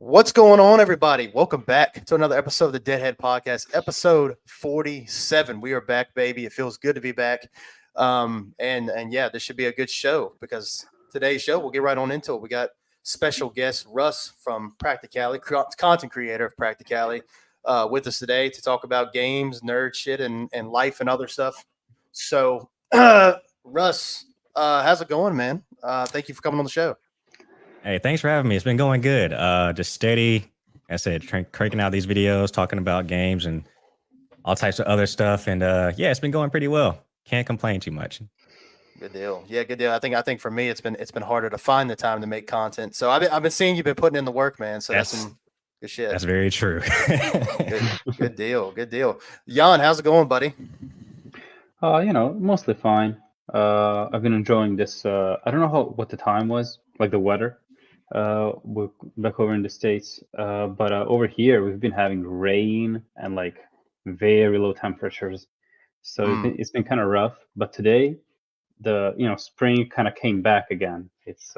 What's going on, everybody? Welcome back to another episode of the Deadhead Podcast, episode 47. We are back, baby. It feels good to be back. And yeah, this should be a good show because today's show, we'll get right on into it. We got special guest Russ from PRACTIKALLY, content creator of PRACTIKALLY, with us today to talk about games, nerd shit, and life and other stuff. So, Russ, how's it going, man? Thank you for coming on the show. Hey, thanks for having me. It's been going good. Just steady. Like I said, cranking out these videos, talking about games and all types of other stuff. And yeah, it's been going pretty well. Can't complain too much. Good deal. Yeah, good deal. I think for me, it's been harder to find the time to make content. So I've been seeing you've been putting in the work, man. So that's some good shit. That's very true. Good deal. Good deal. Jan, how's it going, buddy? Mostly fine. I've been enjoying this. I don't know what the time was, like the weather. We're back over in the States, but over here we've been having rain and like very low temperatures, so it's been kind of rough. But today, the spring kind of came back again. It's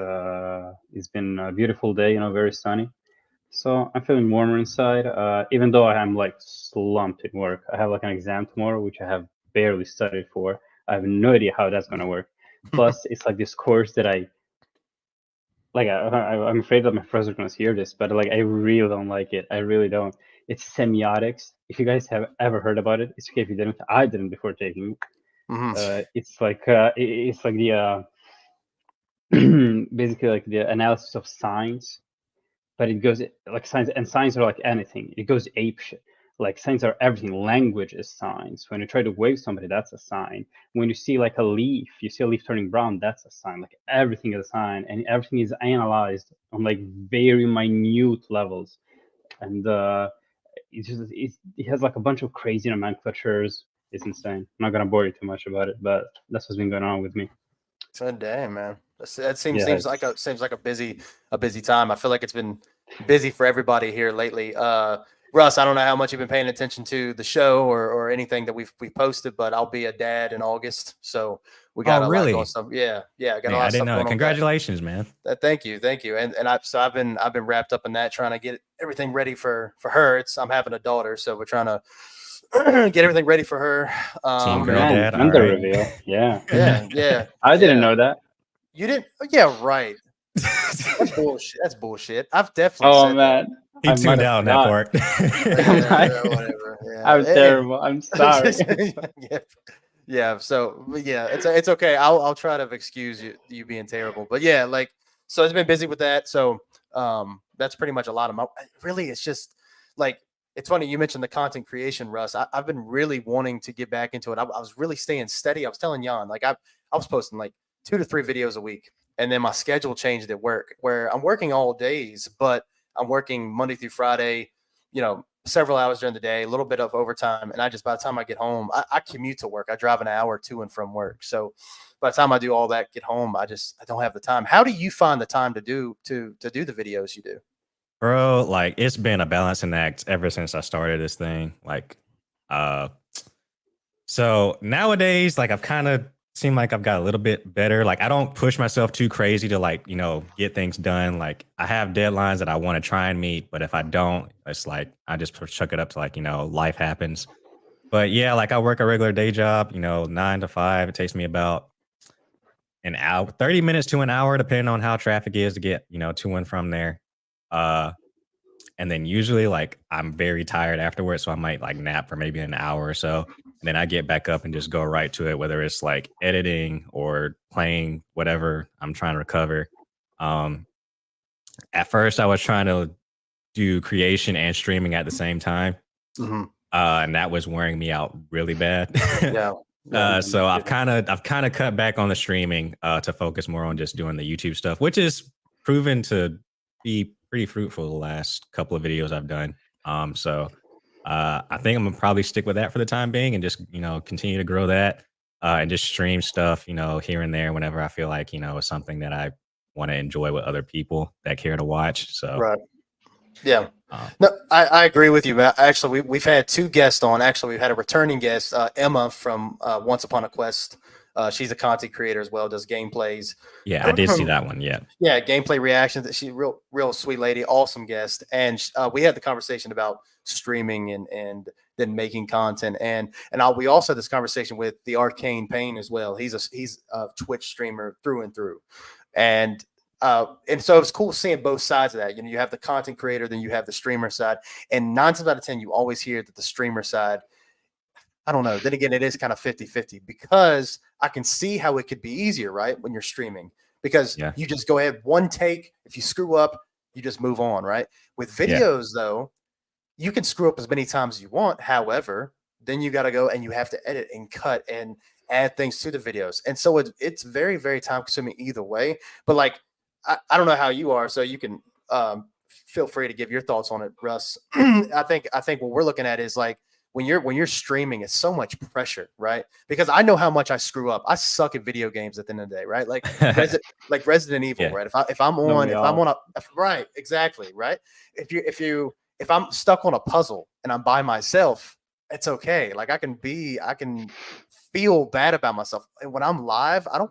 been a beautiful day, very sunny. So I'm feeling warmer inside, even though I am like slumped in work. I have like an exam tomorrow, which I have barely studied for. I have no idea how that's gonna work. Plus, it's like this course that I'm afraid that my friends are gonna hear this, but like I really don't like it. I really don't. It's semiotics. If you guys have ever heard about it, it's okay if you didn't. I didn't before taking it. It's like the basically like the analysis of signs, but it goes like signs, and signs are like anything. It goes ape shit. Like signs are everything. Language is signs. When you try to wave somebody, that's a sign. When you see like you see a leaf turning brown, that's a sign. Like everything is a sign, and everything is analyzed on like very minute levels. And it has like a bunch of crazy nomenclatures. It's insane. I'm not gonna bore you too much about it, but that's what's been going on with me. So damn, man. That seems like a busy time. I feel like it's been busy for everybody here lately. Russ, I don't know how much you've been paying attention to the show or anything that we posted, but I'll be a dad in August, so we got a lot going. Stuff. Yeah, I got a lot of stuff going on. Congratulations, man. Thank you, and I've been wrapped up in that, trying to get everything ready for her. I'm having a daughter, so we're trying to get everything ready for her. Dad, reveal. Yeah. I didn't know that. You didn't? Yeah, right. That's bullshit. That's bullshit. I've definitely. Oh man. He tuned out that part. Whatever. Yeah. I'm terrible. I'm sorry. Yeah. So yeah, it's okay. I'll try to excuse you being terrible. But yeah, so it's been busy with that. So that's pretty much a lot of my. Really, it's just like it's funny you mentioned the content creation, Russ. I've been really wanting to get back into it. I was really staying steady. I was telling Jan, like I was posting like 2 to 3 videos a week, and then my schedule changed at work where I'm working all days, but I'm working Monday through Friday, several hours during the day, a little bit of overtime. And by the time I get home, I commute to work. I drive an hour to and from work. So by the time I do all that, get home, I don't have the time. How do you find the time to do the videos you do? Bro, like it's been a balancing act ever since I started this thing. So nowadays, like I've kind of seem like I've got a little bit better. Like I don't push myself too crazy to get things done. Like I have deadlines that I want to try and meet, but if I don't, it's like I just chuck it up to life happens. But yeah, like I work a regular day job, 9 to 5. It takes me about an hour, 30 minutes to an hour, depending on how traffic is to get, to and from there. And then usually like I'm very tired afterwards, so I might like nap for maybe an hour or so. And then I get back up and just go right to it, whether it's like editing or playing whatever I'm trying to recover. At first, I was trying to do creation and streaming at the same time, and that was wearing me out really bad. So I've kind of cut back on the streaming to focus more on just doing the YouTube stuff, which is proven to be pretty fruitful the last couple of videos I've done. So I think I'm gonna probably stick with that for the time being and just, continue to grow that and just stream stuff, here and there whenever I feel like, it's something that I want to enjoy with other people that care to watch. So, right. Yeah. No, I agree with you, Matt. Actually, we've had 2 guests on. Actually, we've had a returning guest, Emma from Once Upon a Quest She's a content creator as well, does gameplays. Yeah, I did see that one. Yeah. Yeah, gameplay reactions. She's real sweet lady, awesome guest. And we had the conversation about streaming and then making content. We also had this conversation with the Arcane Pain as well. He's a Twitch streamer through and through. And so it's cool seeing both sides of that. You have the content creator, then you have the streamer side. And 9 times out of 10, you always hear that the streamer side, I don't know. Then again, it is kind of 50-50 because I can see how it could be easier, right? When you're streaming, because you just go ahead, one take. If you screw up, you just move on, right? With videos, though, you can screw up as many times as you want. However, then you got to go and you have to edit and cut and add things to the videos. And so it's very, very time consuming either way. But like, I don't know how you are, so you can feel free to give your thoughts on it, Russ. I think what we're looking at is like, when you're streaming, it's so much pressure, right? Because I know how much I screw up. I suck at video games at the end of the day, right? Like Resident Evil, right? If I'm on a right, exactly, right? If I'm stuck on a puzzle and I'm by myself, it's okay. Like I can feel bad about myself. And when I'm live, I don't,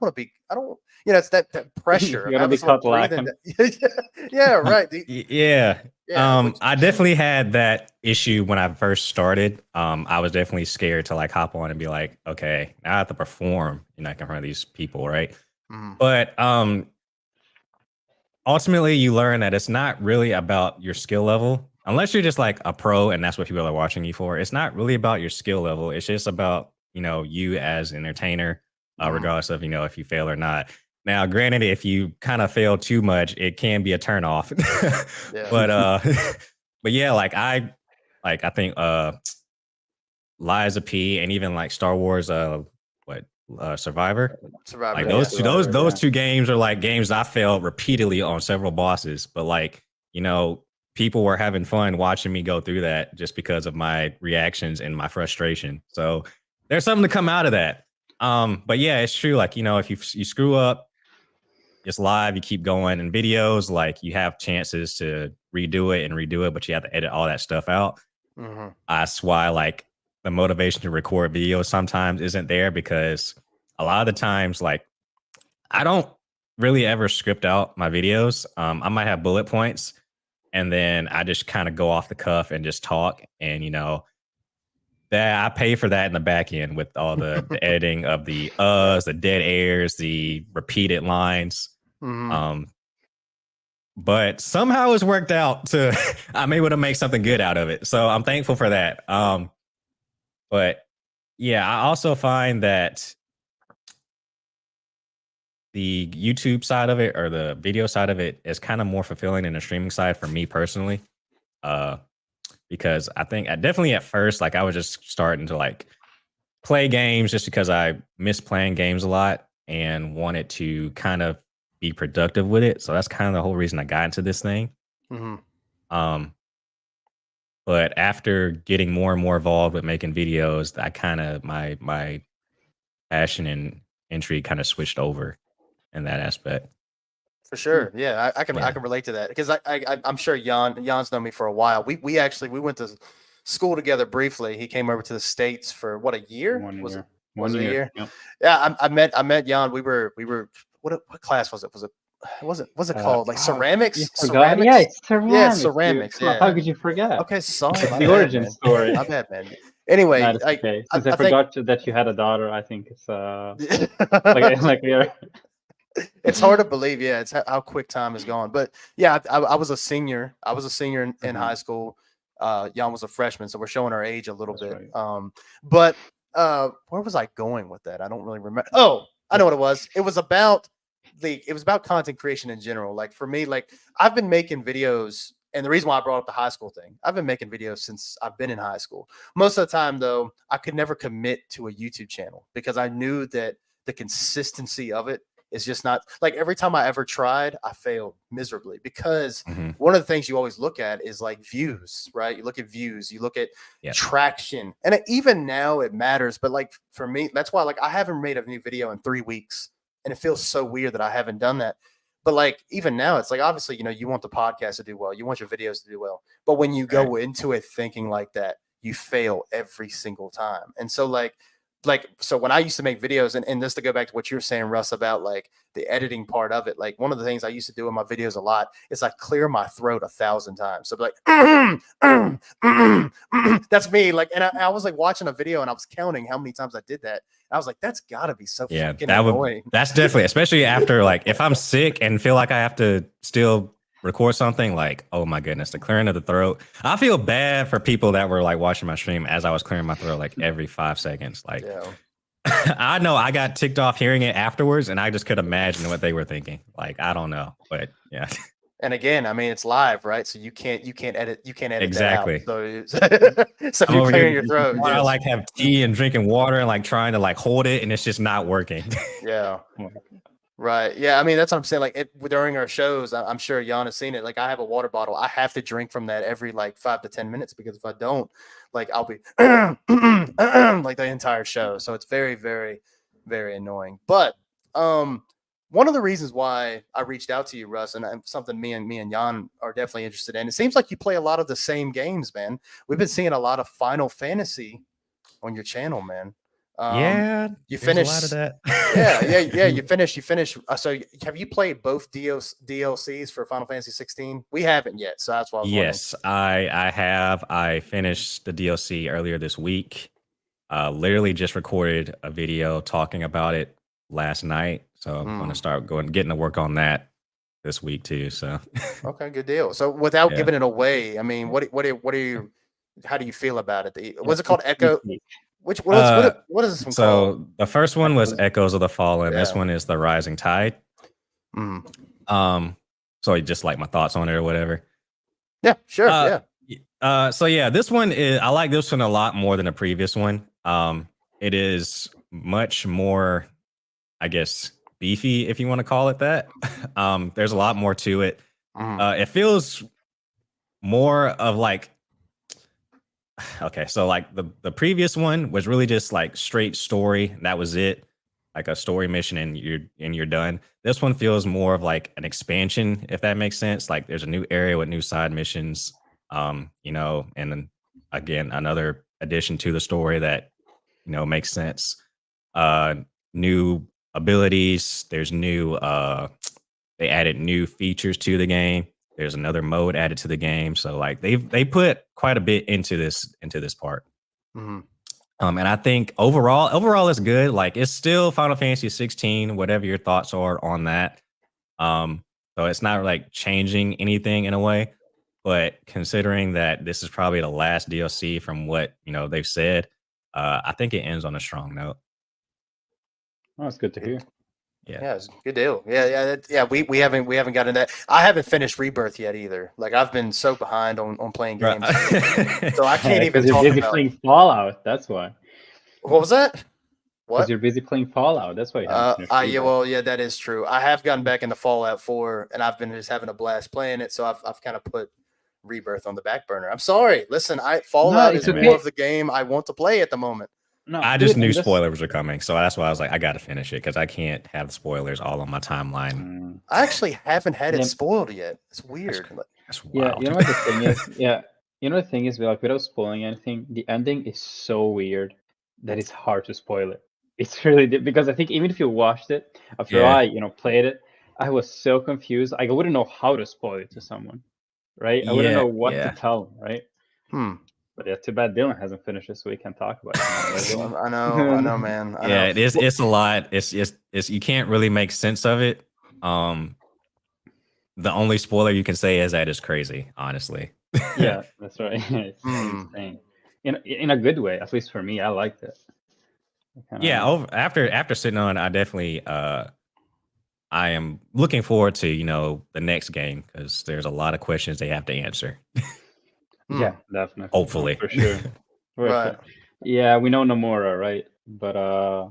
it's that pressure. You gotta be caught laughing. Yeah, right. Yeah. I definitely had that issue when I first started. I was definitely scared to like hop on and be like, okay, now I have to perform, in front of these people, right? Mm. But ultimately, you learn that it's not really about your skill level, unless you're just like a pro and that's what people are watching you for. It's not really about your skill level. It's just about you as an entertainer, regardless of if you fail or not. Now, granted, if you kind of fail too much, it can be a turn off. But yeah, I think Lies of P and even like Star Wars, Survivor. Like those two games are like games I failed repeatedly on several bosses, but people were having fun watching me go through that just because of my reactions and my frustration. So there's something to come out of that. But yeah, it's true. Like, if you screw up, it's live, you keep going. And videos, like you have chances to redo it, but you have to edit all that stuff out. Mm-hmm. That's why like the motivation to record videos sometimes isn't there, because a lot of the times, like I don't really ever script out my videos. I might have bullet points and then I just kind of go off the cuff and just talk. And, that I pay for that in the back end with all the editing of the dead airs, the repeated lines. Mm-hmm. But somehow it's worked out I'm able to make something good out of it. So I'm thankful for that. But yeah, I also find that the YouTube side of it or the video side of it is kind of more fulfilling than the streaming side for me personally. Because I think definitely at first, like I was just starting to like play games just because I miss playing games a lot and wanted to kind of be productive with it. So that's kind of the whole reason I got into this thing. Mm-hmm. But after getting more and more involved with making videos, I kind of my passion and intrigue kind of switched over in that aspect. For sure. Yeah, I can relate to that because I'm sure Jan's known me for a while. We went to school together briefly. He came over to the States for what, a year? 1 year. Was it One a year. year? Yep. Yeah, I met Jan. We were what class was it? Was it called like ceramics? Ceramics? Yeah, it's ceramics. Yeah, ceramics. Dude. Yeah. How could you forget? Okay, sorry. It's the origin story. My bad, man. Anyway, No, it's okay. Since I think forgot that you had a daughter, I think it's like yeah. it's hard to believe. Yeah, it's how quick time has gone. But yeah, I was a senior. I was a senior in high school. Jan was a freshman, so we're showing our age a little bit. Right. But where was I going with that? I don't really remember. Oh, I know what it was. It was about content creation in general. Like for me, like I've been making videos, and the reason why I brought up the high school thing, I've been making videos since I've been in high school. Most of the time, though, I could never commit to a YouTube channel because I knew that the consistency of it is just not like every time I ever tried, I failed miserably because one of the things you always look at is like views, right? You look at views, you look at traction, and even now it matters. But like for me, that's why like I haven't made a new video in 3 weeks, and it feels so weird that I haven't done that. But like even now, it's like obviously you want the podcast to do well, you want your videos to do well, but when you go into it thinking like that, you fail every single time. And so like like, so when I used to make videos, and just to go back to what you were saying, Russ, about like the editing part of it, like one of the things I used to do in my videos a lot is I clear my throat 1,000 times. So like, that's me. Like, and I was like watching a video and I was counting how many times I did that. I was like, that's gotta be so fucking annoying. That's definitely, especially after like if I'm sick and feel like I have to still record something, like, oh my goodness, the clearing of the throat. I feel bad for people that were like watching my stream as I was clearing my throat like every 5 seconds. Like, I know I got ticked off hearing it afterwards, and I just could imagine what they were thinking. Like, I don't know, but yeah. And again, I mean, it's live, right? So you can't edit exactly. That out. So if you're clearing your throat, I like have tea and drinking water and like trying to like hold it, and it's just not working. Yeah. Right. Yeah. I mean, that's what I'm saying. Like during our shows, I'm sure Jan has seen it. Like I have a water bottle. I have to drink from that every like 5 to 10 minutes, because if I don't, like I'll be like the entire show. So it's very, very, very annoying. But one of the reasons why I reached out to you, Russ, and something me and Jan are definitely interested in. It seems like you play a lot of the same games, man. We've been seeing a lot of Final Fantasy on your channel, man. Yeah, you finished a lot of that. yeah. You finished. So have you played both DLCs for Final Fantasy 16? We haven't yet, so that's why I was yes, I have. I finished the DLC earlier this week. Literally just recorded a video talking about it last night, so I'm going to start getting to work on that this week too. So okay, good deal. So without giving it away, I mean, what are you? How do you feel about it? What's it called? Echo. What is this one called? So the first one was Echoes of the Fallen. This one is The Rising Tide. So just like my thoughts on it or whatever. Yeah, sure. So yeah, this one is, I like this one a lot more than the previous one. It is much more, I guess, beefy, if you want to call it that. There's a lot more to it. It feels more of like, okay, so like the previous one was really just like straight story. That was it, like a story mission, and you're done. This one feels more of like an expansion, if that makes sense. Like there's a new area with new side missions, and then again another addition to the story that makes sense. New abilities. There's new. They added new features to the game. There's another mode added to the game, so like they put quite a bit into this part. And I think overall it's good. Like it's still Final Fantasy 16, whatever your thoughts are on that. So it's not like changing anything in a way, but considering that this is probably the last DLC from what they've said, I think it ends on a strong note. Oh, that's good to hear. Yeah, it's a good deal. Yeah. We haven't gotten that. I haven't finished Rebirth yet either. Like I've been so behind on playing games, so I can't even talk busy about. Playing Fallout. That's why. What was that? Because you're busy playing Fallout. That's why you haven't finished. That is true. I have gotten back into Fallout 4, and I've been just having a blast playing it. So I've kind of put Rebirth on the back burner. I'm sorry. Listen, Fallout is more of the game I want to play at the moment. No, I just knew spoilers were coming, so that's why I was like, I got to finish it because I can't have spoilers all on my timeline. I actually haven't had it spoiled yet. It's weird. That's wild. Yeah, you know what the thing is? Yeah, you know the thing is, like without spoiling anything, the ending is so weird that it's hard to spoil it. It's really because I think even if you watched it after I played it, I was so confused. I wouldn't know how to spoil it to someone, right? I wouldn't know what to tell them, right? But yeah, too bad Dylan hasn't finished this, so we can talk about it. I know, man. I know. It's a lot. It's you can't really make sense of it. The only spoiler you can say is that it's crazy, honestly. Yeah, that's right. It's insane. In a good way, at least for me, I liked it. After sitting on, I definitely I am looking forward to the next game because there's a lot of questions they have to answer. Yeah, definitely. Hopefully. For sure. Right. Yeah, we know Nomura, right? But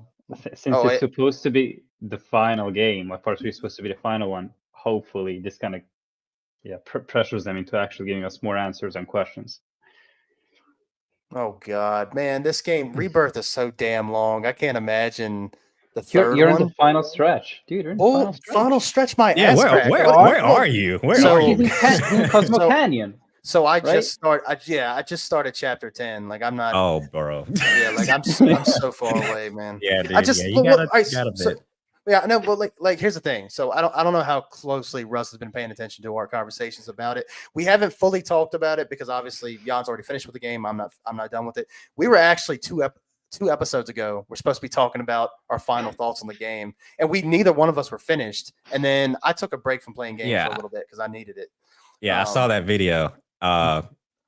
since it's supposed to be the final game, like part 3 is supposed to be the final one, hopefully this kind of pressures them into actually giving us more answers and questions. Oh God, man, this game Rebirth is so damn long. I can't imagine the third you're one. In the final stretch, dude. You're in the final stretch. My ass crack. Where are you? Where are you? In Cosmo Canyon. So I Right? just start. I just started chapter 10. Like I'm not. Oh, bro. Yeah, like I'm so far away, man. Yeah, I dude. Yeah, just you well, what I got a so bit. yeah, no, but like here's the thing. So I don't know how closely Russ has been paying attention to our conversations about it. We haven't fully talked about it because obviously Jan's already finished with the game. I'm not done with it. We were actually two episodes ago. We're supposed to be talking about our final thoughts on the game, and we neither one of us were finished. And then I took a break from playing games for a Yeah. little bit because I needed it. Yeah, I saw that video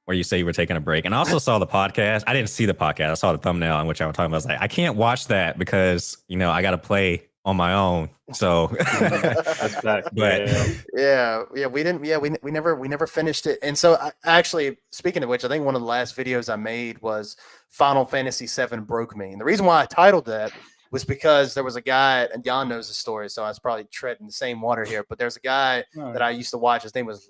where you say you were taking a break. And I also saw the podcast. I didn't see the podcast. I saw the thumbnail on which I was talking about. I was like, I can't watch that because, I got to play on my own. So, That's back. but yeah, we didn't. Yeah, we never finished it. And so, actually, speaking of which, I think one of the last videos I made was Final Fantasy VII broke me. And the reason why I titled that was because there was a guy, and Jan knows the story, so I was probably treading the same water here. But there's a guy that I used to watch. His name was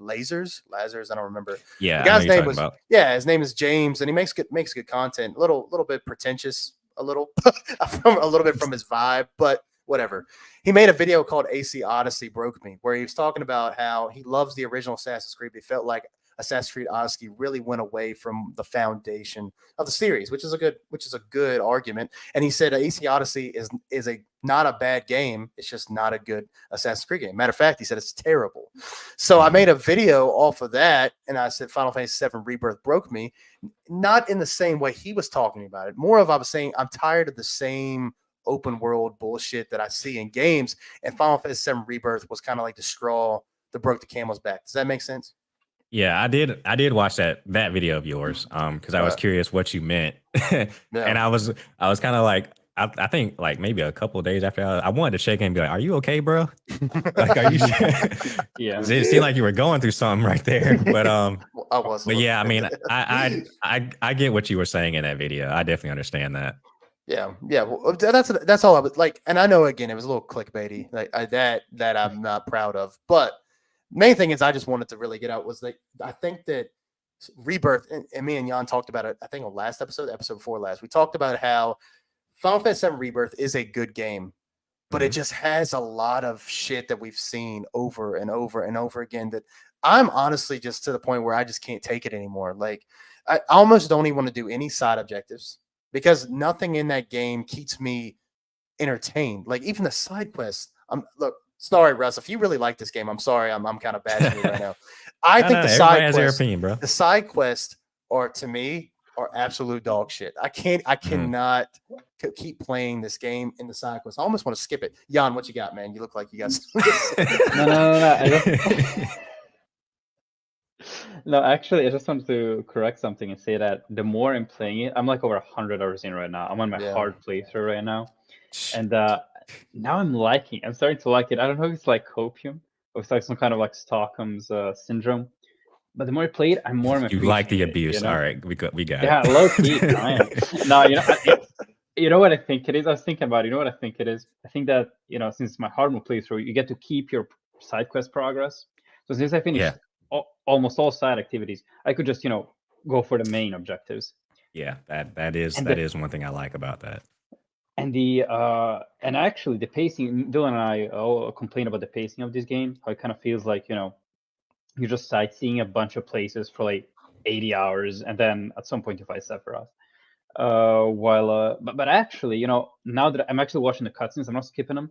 Lazers. I don't remember. yeah, The I know guy's you're name talking was about. his name is James, and he makes good content. Little bit pretentious, a little from his vibe, but whatever. He made a video called AC Odyssey Broke Me, where he was talking about how he loves the original Assassin's Creed, but he felt like Assassin's Creed Odyssey really went away from the foundation of the series, which is a good argument. And he said AC Odyssey is a not a bad game. It's just not a good Assassin's Creed game. Matter of fact, he said it's terrible. So I made a video off of that, and I said Final Fantasy VII Rebirth broke me, not in the same way he was talking about it. More of I was saying I'm tired of the same open world bullshit that I see in games, and Final Fantasy VII Rebirth was kind of like the straw that broke the camel's back. Does that make sense? Yeah, I did watch that video of yours because I was curious what you meant. And I was kind of like I think like maybe a couple of days after I wanted to check in and be like, "Are you okay, bro? Like, are you sure?" Yeah. It seemed like you were going through something right there. But I was. but yeah, I mean, I get what you were saying in that video. I definitely understand that. Yeah. Well, that's all I was like, and I know again it was a little clickbaity, like that I'm not proud of. But main thing is I just wanted to really get out was that I think that Rebirth and me and Jan talked about it. I think on last episode before last, we talked about how Final Fantasy VII Rebirth is a good game, but it just has a lot of shit that we've seen over and over and over again that I'm honestly just to the point where I just can't take it anymore. Like I almost don't even want to do any side objectives because nothing in that game keeps me entertained. Like even the side quests. Look, sorry, Russ. If you really like this game, I'm sorry. I'm kind of bashing you right now. I think the Everybody side has their quests, opinion, bro. the side quests are to me are absolute dog shit. I cannot keep playing this game in the side quests. I almost want to skip it. Jan, what you got, man? You look like you got. No. No, actually, I just wanted to correct something and say that the more I'm playing it, I'm like over 100 hours in right now. I'm on my hard playthrough right now, and now I'm liking. I'm starting to like it. I don't know if it's like copium or it's like some kind of like Stockholm's syndrome. But the more I play it, I'm more and more. You like the abuse, you know? all right? We got yeah, it. Low key. I am. No, you know what I think it is. I was thinking about it. You know what I think it is. I think that since it's my hard mode playthrough, you get to keep your side quest progress. So since I finished almost all side activities, I could just go for the main objectives. Yeah, that is one thing I like about that. And and actually the pacing, Dylan and I all complain about the pacing of this game. How it kind of feels like you're just sightseeing a bunch of places for like 80 hours, and then at some point you fight Sephiroth. But actually, now that I'm actually watching the cutscenes, I'm not skipping them.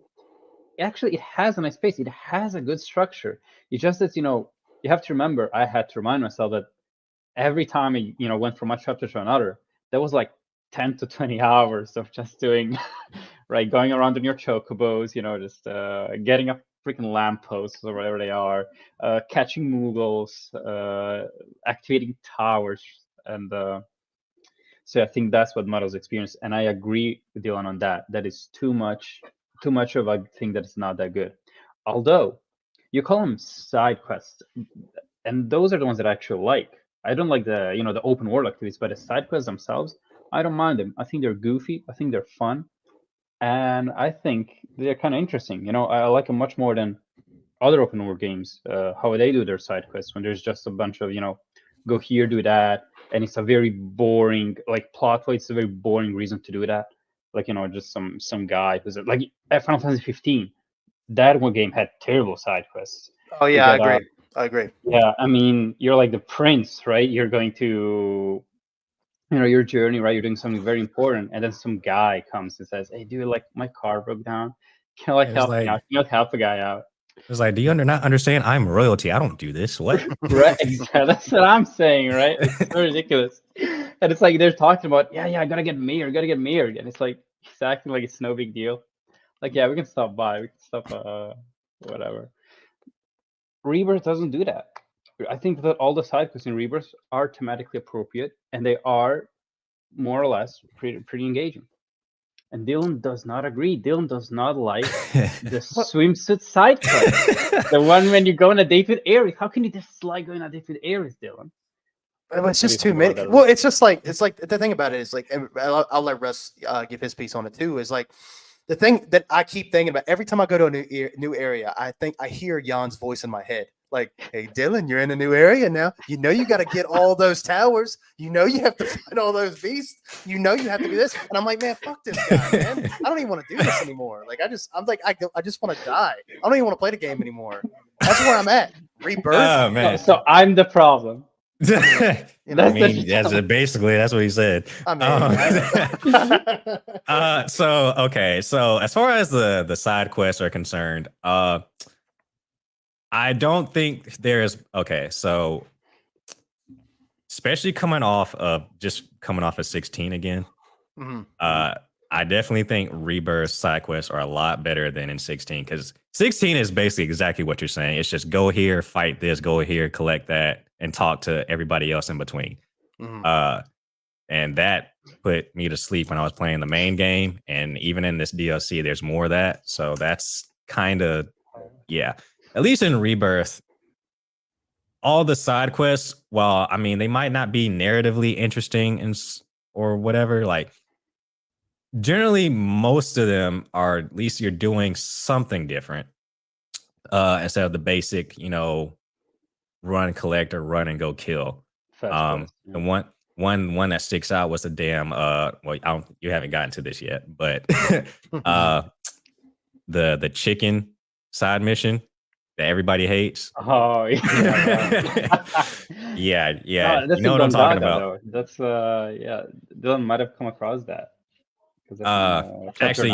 Actually, it has a nice pace. It has a good structure. It's just that you have to remember. I had to remind myself that every time I went from one chapter to another, there was like 10 to 20 hours of just doing right, going around in your chocobos, just getting up freaking lampposts or whatever they are, catching Moogles, activating towers, and so I think that's what Muddle's experience. And I agree with Dylan on that. That is too much of a thing that is not that good. Although you call them side quests, and those are the ones that I actually like. I don't like the the open world activities, but the side quests themselves, I don't mind them. I think they're goofy. I think they're fun, and I think they're kind of interesting. I like them much more than other open world games. How they do their side quests when there's just a bunch of go here, do that, and it's a very boring plot wise. It's a very boring reason to do that. Just some guy who's like at Final Fantasy 15. That one game had terrible side quests. Oh yeah, I agree. I agree. Yeah, I mean, you're like the prince, right? You're going to, your journey, right? You're doing something very important, and then some guy comes and says, "Hey, dude, like my car broke down. Can you like It was help me like, out? Can you like help a guy out?" do you not understand? I'm royalty. I don't do this. What? Right, exactly. That's what I'm saying, right? It's so ridiculous. And it's like they're talking about, yeah, I gotta get mayor, and it's like he's acting like it's no big deal. Like, yeah, we can stop by, we can stop, whatever. Rebirth doesn't do that. I think that all the side quests in Rebirth are thematically appropriate, and they are more or less pretty engaging. And Dylan does not agree. Dylan does not like the swimsuit side quest. The one when you go on a date with Ares. How can you dislike going on a date with Ares, Dylan? It's just too many. Well, it's just like the thing about it is like, and I'll let Russ give his piece on it too. Is like the thing that I keep thinking about every time I go to a new area. I think I hear Jan's voice in my head. Like, hey, Dylan, you're in a new area now. You know you got to get all those towers. You know you have to fight all those beasts. You know you have to do this. And I'm like, man, fuck this guy, man. I don't even want to do this anymore. Like, I just want to die. I don't even want to play the game anymore. That's where I'm at. Rebirth. Oh man. So I'm the problem. You know, I mean, basically that's what he said. I mean, so okay, so as far as the side quests are concerned, I don't think there's okay. So especially coming off of 16 again, mm-hmm. I definitely think Rebirth side quests are a lot better than in 16 because 16 is basically exactly what you're saying. It's just go here, fight this, go here, collect that, and talk to everybody else in between. Mm-hmm. And that put me to sleep when I was playing the main game. And even in this DLC, there's more of that. So that's kind of, yeah. At least in Rebirth, all the side quests, while I mean, they might not be narratively interesting or whatever, like generally most of them are at least you're doing something different instead of the basic, run, collect, or run and go kill. And one that sticks out was the damn you haven't gotten to this yet, but the chicken side mission that everybody hates. Oh yeah. yeah. That's you know what I'm talking about. Though. That's Dylan might have come across that. Actually,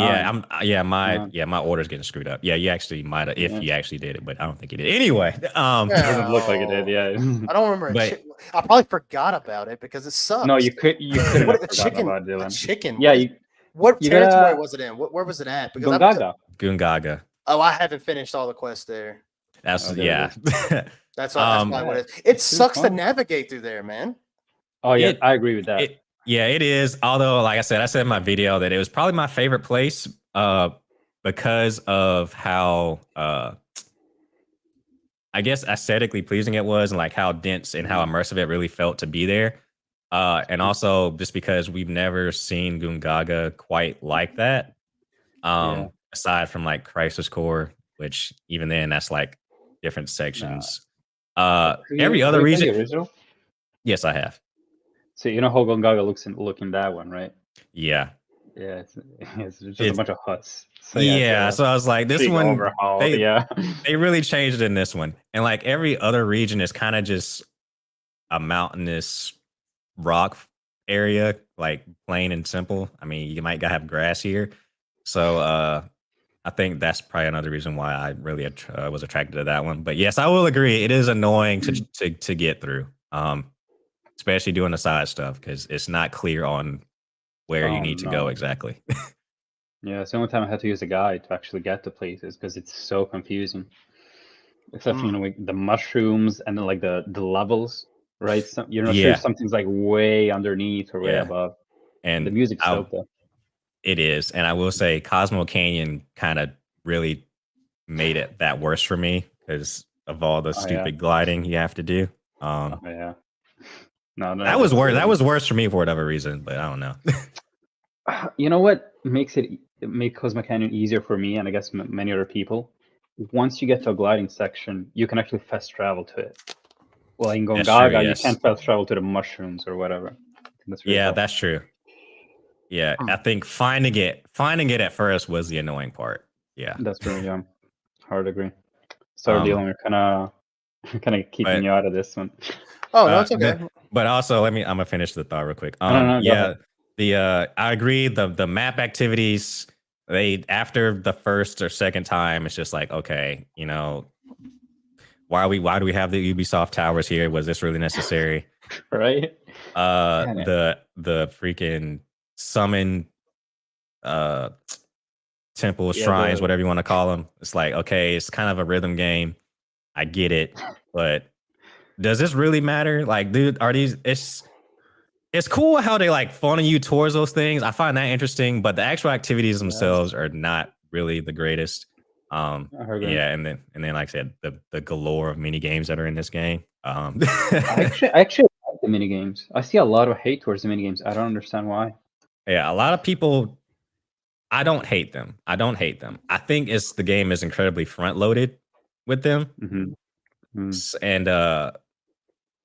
my order's getting screwed up. Yeah, you actually might have if you actually did it, but I don't think you did. Anyway, it doesn't look like it did. Yeah, I don't remember. I probably forgot about it because it sucks. No, you could. You could have forgotten about Dylan. Chicken. Yeah, what territory was it in? Where was it at? Because Gungaga. Oh, I haven't finished all the quests there. That's That's probably what it is. It sucks to navigate through there, man. Oh yeah, I agree with that. It is. Although, like I said in my video that it was probably my favorite place because of how I guess aesthetically pleasing it was and like how dense and how immersive it really felt to be there. And also just because we've never seen Gungaga quite like that. Aside from like Crisis Core, which even then that's like different sections. Every other region. Yes, I have. So you know how Gungaga looks in that one, right? Yeah. Yeah, it's just a bunch of huts. So so I was like, this one, they really changed it in this one. And like every other region is kind of just a mountainous rock area, like plain and simple. I mean, you might have grass here. So I think that's probably another reason why I really was attracted to that one. But yes, I will agree. It is annoying to get through. Especially doing the side stuff because it's not clear on where you need to go exactly. Yeah, it's the only time I had to use a guide to actually get to places because it's so confusing. Except for, the mushrooms and then like the levels, right? So, you're not sure something's like way underneath or way above. And the music's dope though. It is, and I will say Cosmo Canyon kind of really made it that worse for me because of all the stupid gliding you have to do. No, that was worse. That was worse for me for whatever reason, but I don't know. You know what makes Cosmo Canyon easier for me, and I guess many other people? Once you get to a gliding section, you can actually fast travel to it. Well, in Gongaga, you can't fast travel to the mushrooms or whatever. That's true. Yeah, I think finding it at first was the annoying part. Yeah, that's really hard to agree. So Dylan, we're kind of kind of keeping you out of this one. Oh no, it's okay. But also, I'm gonna finish the thought real quick. No, go ahead. I agree. The map activities, after the first or second time, it's just like, okay, why do we have the Ubisoft towers here? Was this really necessary? Right? The freaking summon temple shrines, whatever you want to call them. It's like, okay, it's kind of a rhythm game. I get it, but does this really matter? Like, dude, it's cool how they like funnel you towards those things. I find that interesting, but the actual activities themselves are not really the greatest. Yeah, and then like I said, the galore of mini games that are in this game. I actually like the mini games. I see a lot of hate towards the mini games. I don't understand why. Yeah, a lot of people. I don't hate them. I think the game is incredibly front loaded with them, and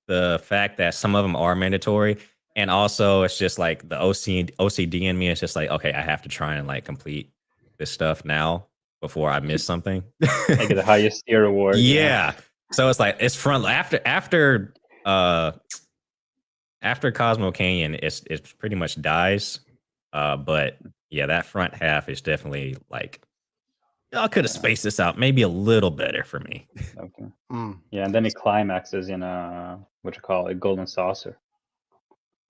the fact that some of them are mandatory. And also, it's just like the OCD in me is just like, okay, I have to try and like complete this stuff now before I miss something. I get the highest tier reward. Yeah. So it's like it's front after Cosmo Canyon, it's pretty much dies. But yeah, that front half is definitely like, I could have spaced this out maybe a little better for me. Okay. Yeah, and then it climaxes in what you call it, Golden Saucer.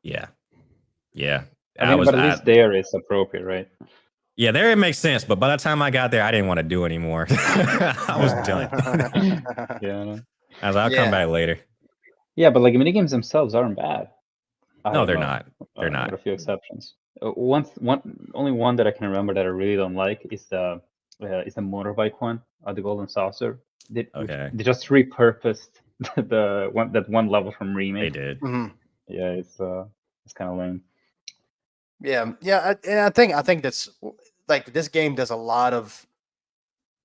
Yeah. I mean, but at least there it's appropriate, right? Yeah, there it makes sense. But by the time I got there, I didn't want to do anymore. I was done. Yeah. I was like, I'll come back later. Yeah, but like mini games themselves aren't bad. No, they're not. They're not. With a few exceptions. Only one that I can remember that I really don't like is the motorbike one, the Golden Saucer. They just repurposed that one level from Remake. They did. Yeah, it's kind of lame. Yeah. And I think that's like this game does a lot of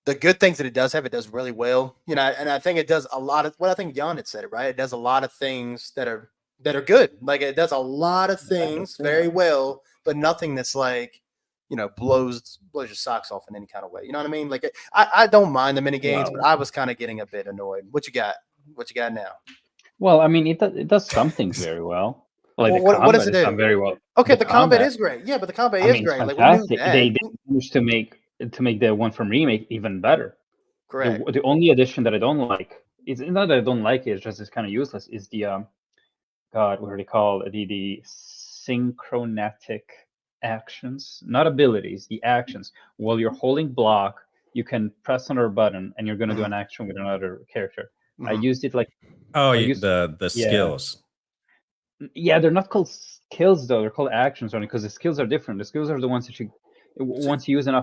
the good things that it does have. It does really well, and I think it does a lot of what I think Jan had said it right. It does a lot of things that are good. Like it does a lot of things very well, but nothing that's like, blows your socks off in any kind of way. You know what I mean? Like I don't mind the mini games, but I was kind of getting a bit annoyed. What you got now? Well, I mean, it does some things very well. Like what does it do? Done very well. Okay, the combat is great. Yeah, but the combat is great. Fantastic. Like we knew that. They managed to make the one from Remake even better. Correct. The only addition that I don't like is not that I don't like it. It's just it's kind of useless. Is the God, what do they call it? The synchronetic actions, not abilities, the actions. While you're holding block, you can press another button and you're going to do an action with another character. I used it like the skills. Yeah, they're not called skills though. They're called actions only because the skills are different. The skills are the ones that you once you use up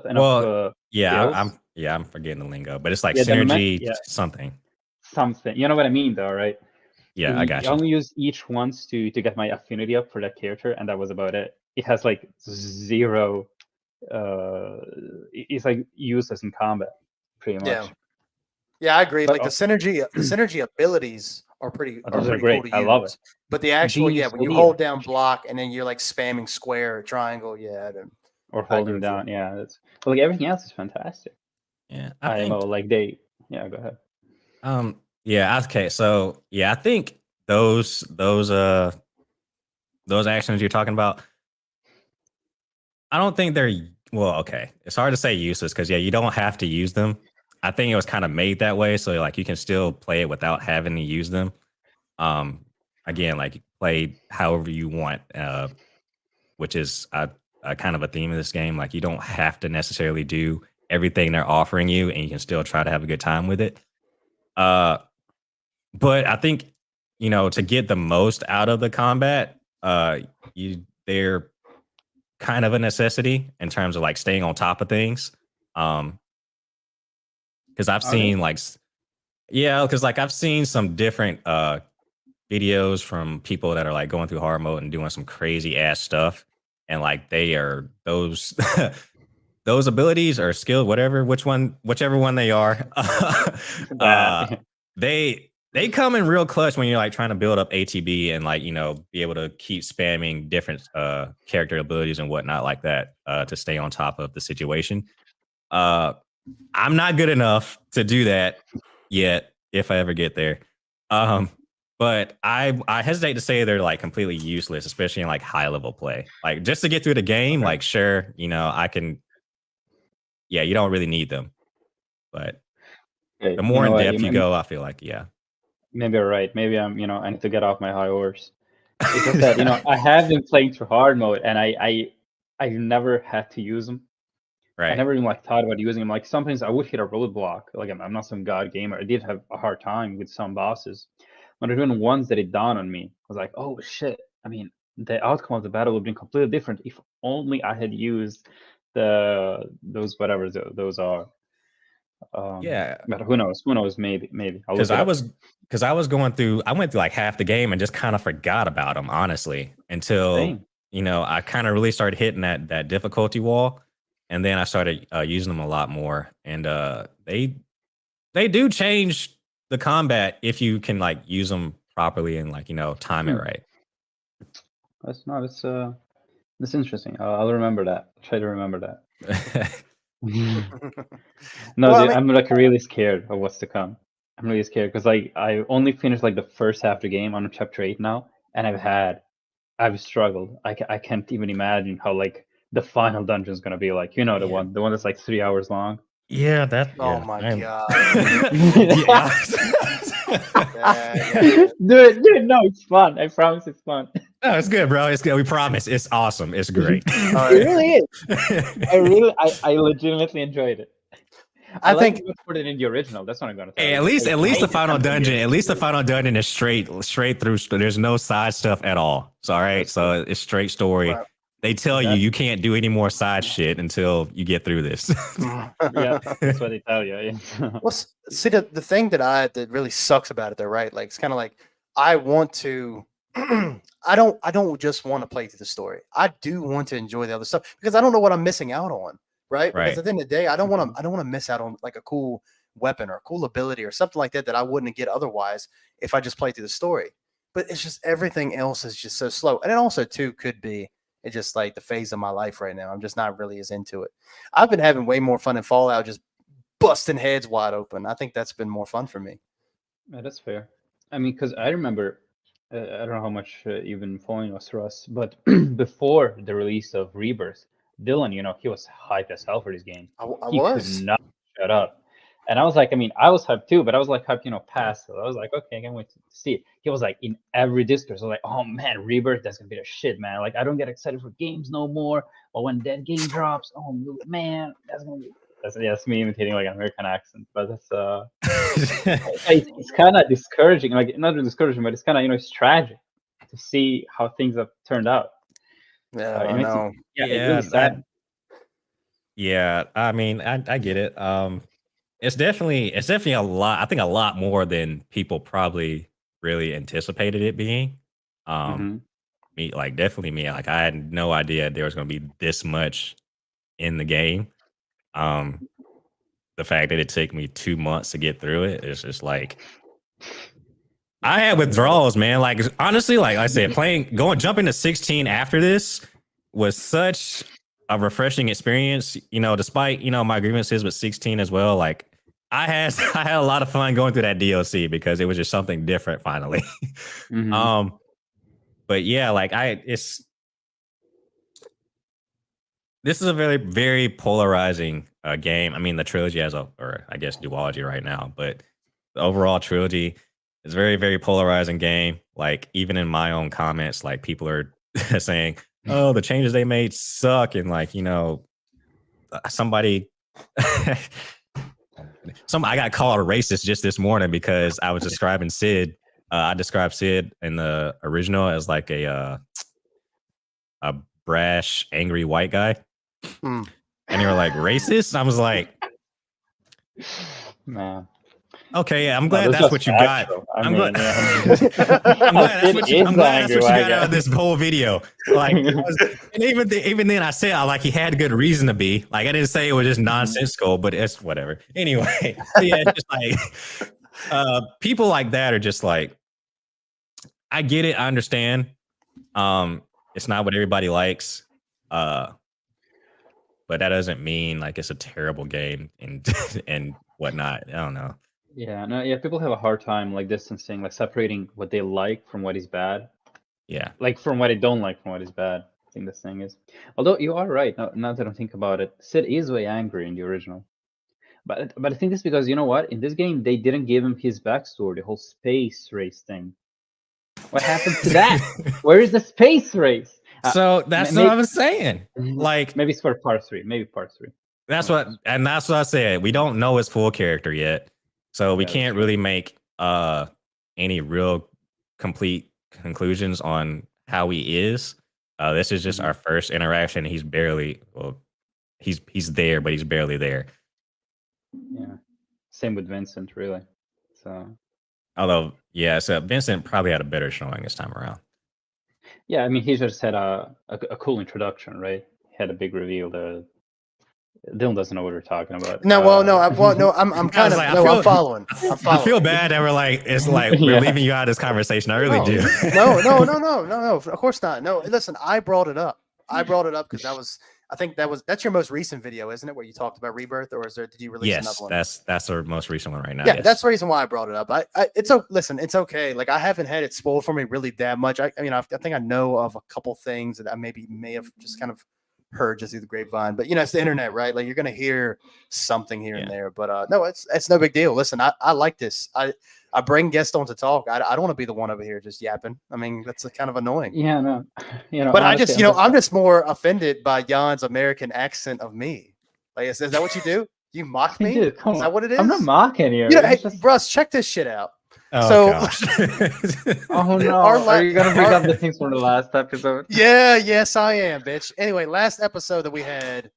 enough. I'm forgetting the lingo, but it's like synergy something. You know what I mean, though, right? Yeah, I got you. I only used each once to get my affinity up for that character, and that was about it. It has like zero. It's like useless in combat, pretty much. Yeah, I agree. But like the synergy abilities are pretty great. Cool to use. I love it. But the actual when you hold down block and then you're like spamming square or triangle, or holding down, that's like everything else is fantastic. Yeah, go ahead. Okay. So I think those actions you're talking about, I don't think they're okay. It's hard to say useless because you don't have to use them. I think it was kind of made that way so like you can still play it without having to use them. Again, like play however you want, which is a kind of a theme of this game. Like you don't have to necessarily do everything they're offering you, and you can still try to have a good time with it. But I think to get the most out of the combat, they're kind of a necessity in terms of like staying on top of things. Because I've seen I've seen some different videos from people that are like going through hard mode and doing some crazy ass stuff, and like they are those those abilities or skills, whichever one they are, they come in real clutch when you're like trying to build up ATB and like be able to keep spamming different character abilities and whatnot like that to stay on top of the situation. I'm not good enough to do that yet. if I ever get there. Um, but I hesitate to say they're like completely useless, especially in like high level play. Like just to get through the game, Okay. like sure, you know, I can. Yeah, you don't really need them, but Okay, the you more know in what? depth you go, I feel like yeah. Maybe you're right. Maybe I need to get off my high horse. It's just that I have been playing through hard mode, and I never had to use them. I Right. never even like thought about using them. Like sometimes I would hit a roadblock. Like I'm not some god gamer. I did have a hard time with some bosses, but even ones that it dawned on me, I was like, oh shit. I mean, the outcome of the battle would have been completely different if only I had used those whatever those are. Yeah, But who knows? Who knows? Maybe I'll because look it up. I was going through. I went through like half the game and just kind of forgot about them, honestly, until Same. I kind of really started hitting that difficulty wall, and then I started using them a lot more. And they do change the combat if you can like use them properly and like time it Hmm. right. That's interesting. I'll remember that. Try to remember that. No, Well, I dude, mean, I'm like really scared of what's to come. I'm really scared because I only finished like the first half of the game on chapter 8 now, and I've struggled. I can't even imagine how like the final dungeon is gonna be like. You know the Yeah. one that's like 3 hours long. Yeah, oh my I'm god. yeah. Yeah. Dude, no, it's fun. I promise it's fun. No, it's good, bro. It's good. We promise. It's awesome. It's great. All It right. really is. I legitimately enjoyed it. I I like think it much more than in the original. That's what I'm gonna tell Hey, you. at I least the hated final something dungeon. here. At least the final dungeon is straight through. There's no side stuff at all. So all right, That's good. so it's straight story. right. They tell That you can't do any more side shit until you get through this. yeah, that's what they tell you. Yeah. Well, see the thing that really sucks about it, though, right? Like it's kind of like I want to. I don't just want to play through the story. I do want to enjoy the other stuff because I don't know what I'm missing out on, right? Because Right. at the end of the day, I don't want Mhm. to. I don't want to miss out on like a cool weapon or a cool ability or something like that I wouldn't get otherwise if I just played through the story. But it's just everything else is just so slow, and it also too could be it's just like the phase of my life right now. I'm just not really as into it. I've been having way more fun in Fallout just busting heads wide open. I think that's been more fun for me. Yeah, that's fair. I mean, because I remember, I don't know how much you've been following us, Russ, but before the release of Rebirth, Dylan, he was hyped as hell for this game. I He could was. not shut up. And I was like, I mean, I was hyped too, but I was like hyped, Yeah. past it. I was like, okay, I can't wait to see it. He was like in every Discord. So I was like, oh man, Rebirth, that's gonna be the shit, man. Like, I don't get excited for games no more. Or when that game drops, oh man, that's me imitating like an American accent, but that's it's kind of discouraging. Like not really discouraging, but it's kind of it's tragic to see how things have turned out. Yeah, It I makes it, know. yeah, it's really sad. Yeah. I mean, I get it. It's definitely a lot. I think a lot more than people probably really anticipated it being. Um, Hmm. definitely me. Like I had no idea there was going to be this much in the game. Um, the fact that it took me 2 months to get through it is just like I had withdrawals, man. Like honestly, like I said, jumping to 16 after this was such a refreshing experience. Despite my grievances with 16 as well. Like I had a lot of fun going through that DLC because it was just something different finally. Hmm. um, but yeah, like this is a very, very polarizing game. I mean, the trilogy or I guess duology right now, but the overall trilogy is a very, very polarizing game. Like even in my own comments, like people are saying, "Oh, the changes they made suck," and like somebody, I got called a racist just this morning because I was describing Sid. I described Sid in the original as like a brash, angry white guy. Mm. And they were like, racist? I was like, Man, okay, yeah, I'm no, glad that's that's just what you got. factual. I I'm glad. mean, yeah, Yeah. I'm glad that's what you got out of this whole video. Like, and even then, I said like he had a good reason to be. Like, I didn't say it was just nonsensical, but it's whatever. Anyway, yeah, it's just like people like that are just like, I get it, I understand. It's not what everybody likes. But that doesn't mean like it's a terrible game and and whatnot. I don't know. Yeah, no, yeah. People have a hard time like distancing, like separating what they like from what is bad, Yeah. like from what they don't like from what is bad. I think this thing is. Although you are right. Now that I think about it, Sid is way angry in the original. But I think it's because you know what? In this game, they didn't give him his backstory, the whole space race thing. What happened to that? Where is the space race? So that's what I was saying. Like, maybe it's for part 3. Maybe part 3. that's what I said. We don't know his full character yet, so we Yeah, can't really make any real complete conclusions on how he is. This is just our first interaction. He's barely he's there, but he's barely there. Yeah. Same with Vincent, really. So. Although, yeah, so Vincent probably had a better showing this time around. Yeah, I mean, he just had a cool introduction, right? He had a big reveal. Dylan doesn't know what we're talking about. No, I'm kind of I'm following. I feel bad that we're like we're leaving you out of this conversation. I really do. No. Of course not. No, listen, I brought it up. Because that's your most recent video, isn't it? Where you talked about Rebirth, or did you release another one? That's our most recent one right now. Yeah, that's the reason why I brought it up. Listen, it's okay. Like, I haven't had it spoiled for me really that much. I think I know of a couple things that I may have just kind of heard just through the grapevine, but it's the internet, right? Like, you're gonna hear something here and there, but no, it's no big deal. Listen, I like this. I bring guests on to talk. I don't want to be the one over here just yapping. I mean, that's kind of annoying. Yeah, no, but honestly, I'm just more offended by Jan's American accent of me. Like, is that what you do? You mock me? Dude, come is on. that what it is? I'm not mocking you. Hey, Russ, check this shit out. Oh, oh no! Are you gonna bring up the things from the last episode? Yeah, yes, I am, bitch. Anyway, last episode that we had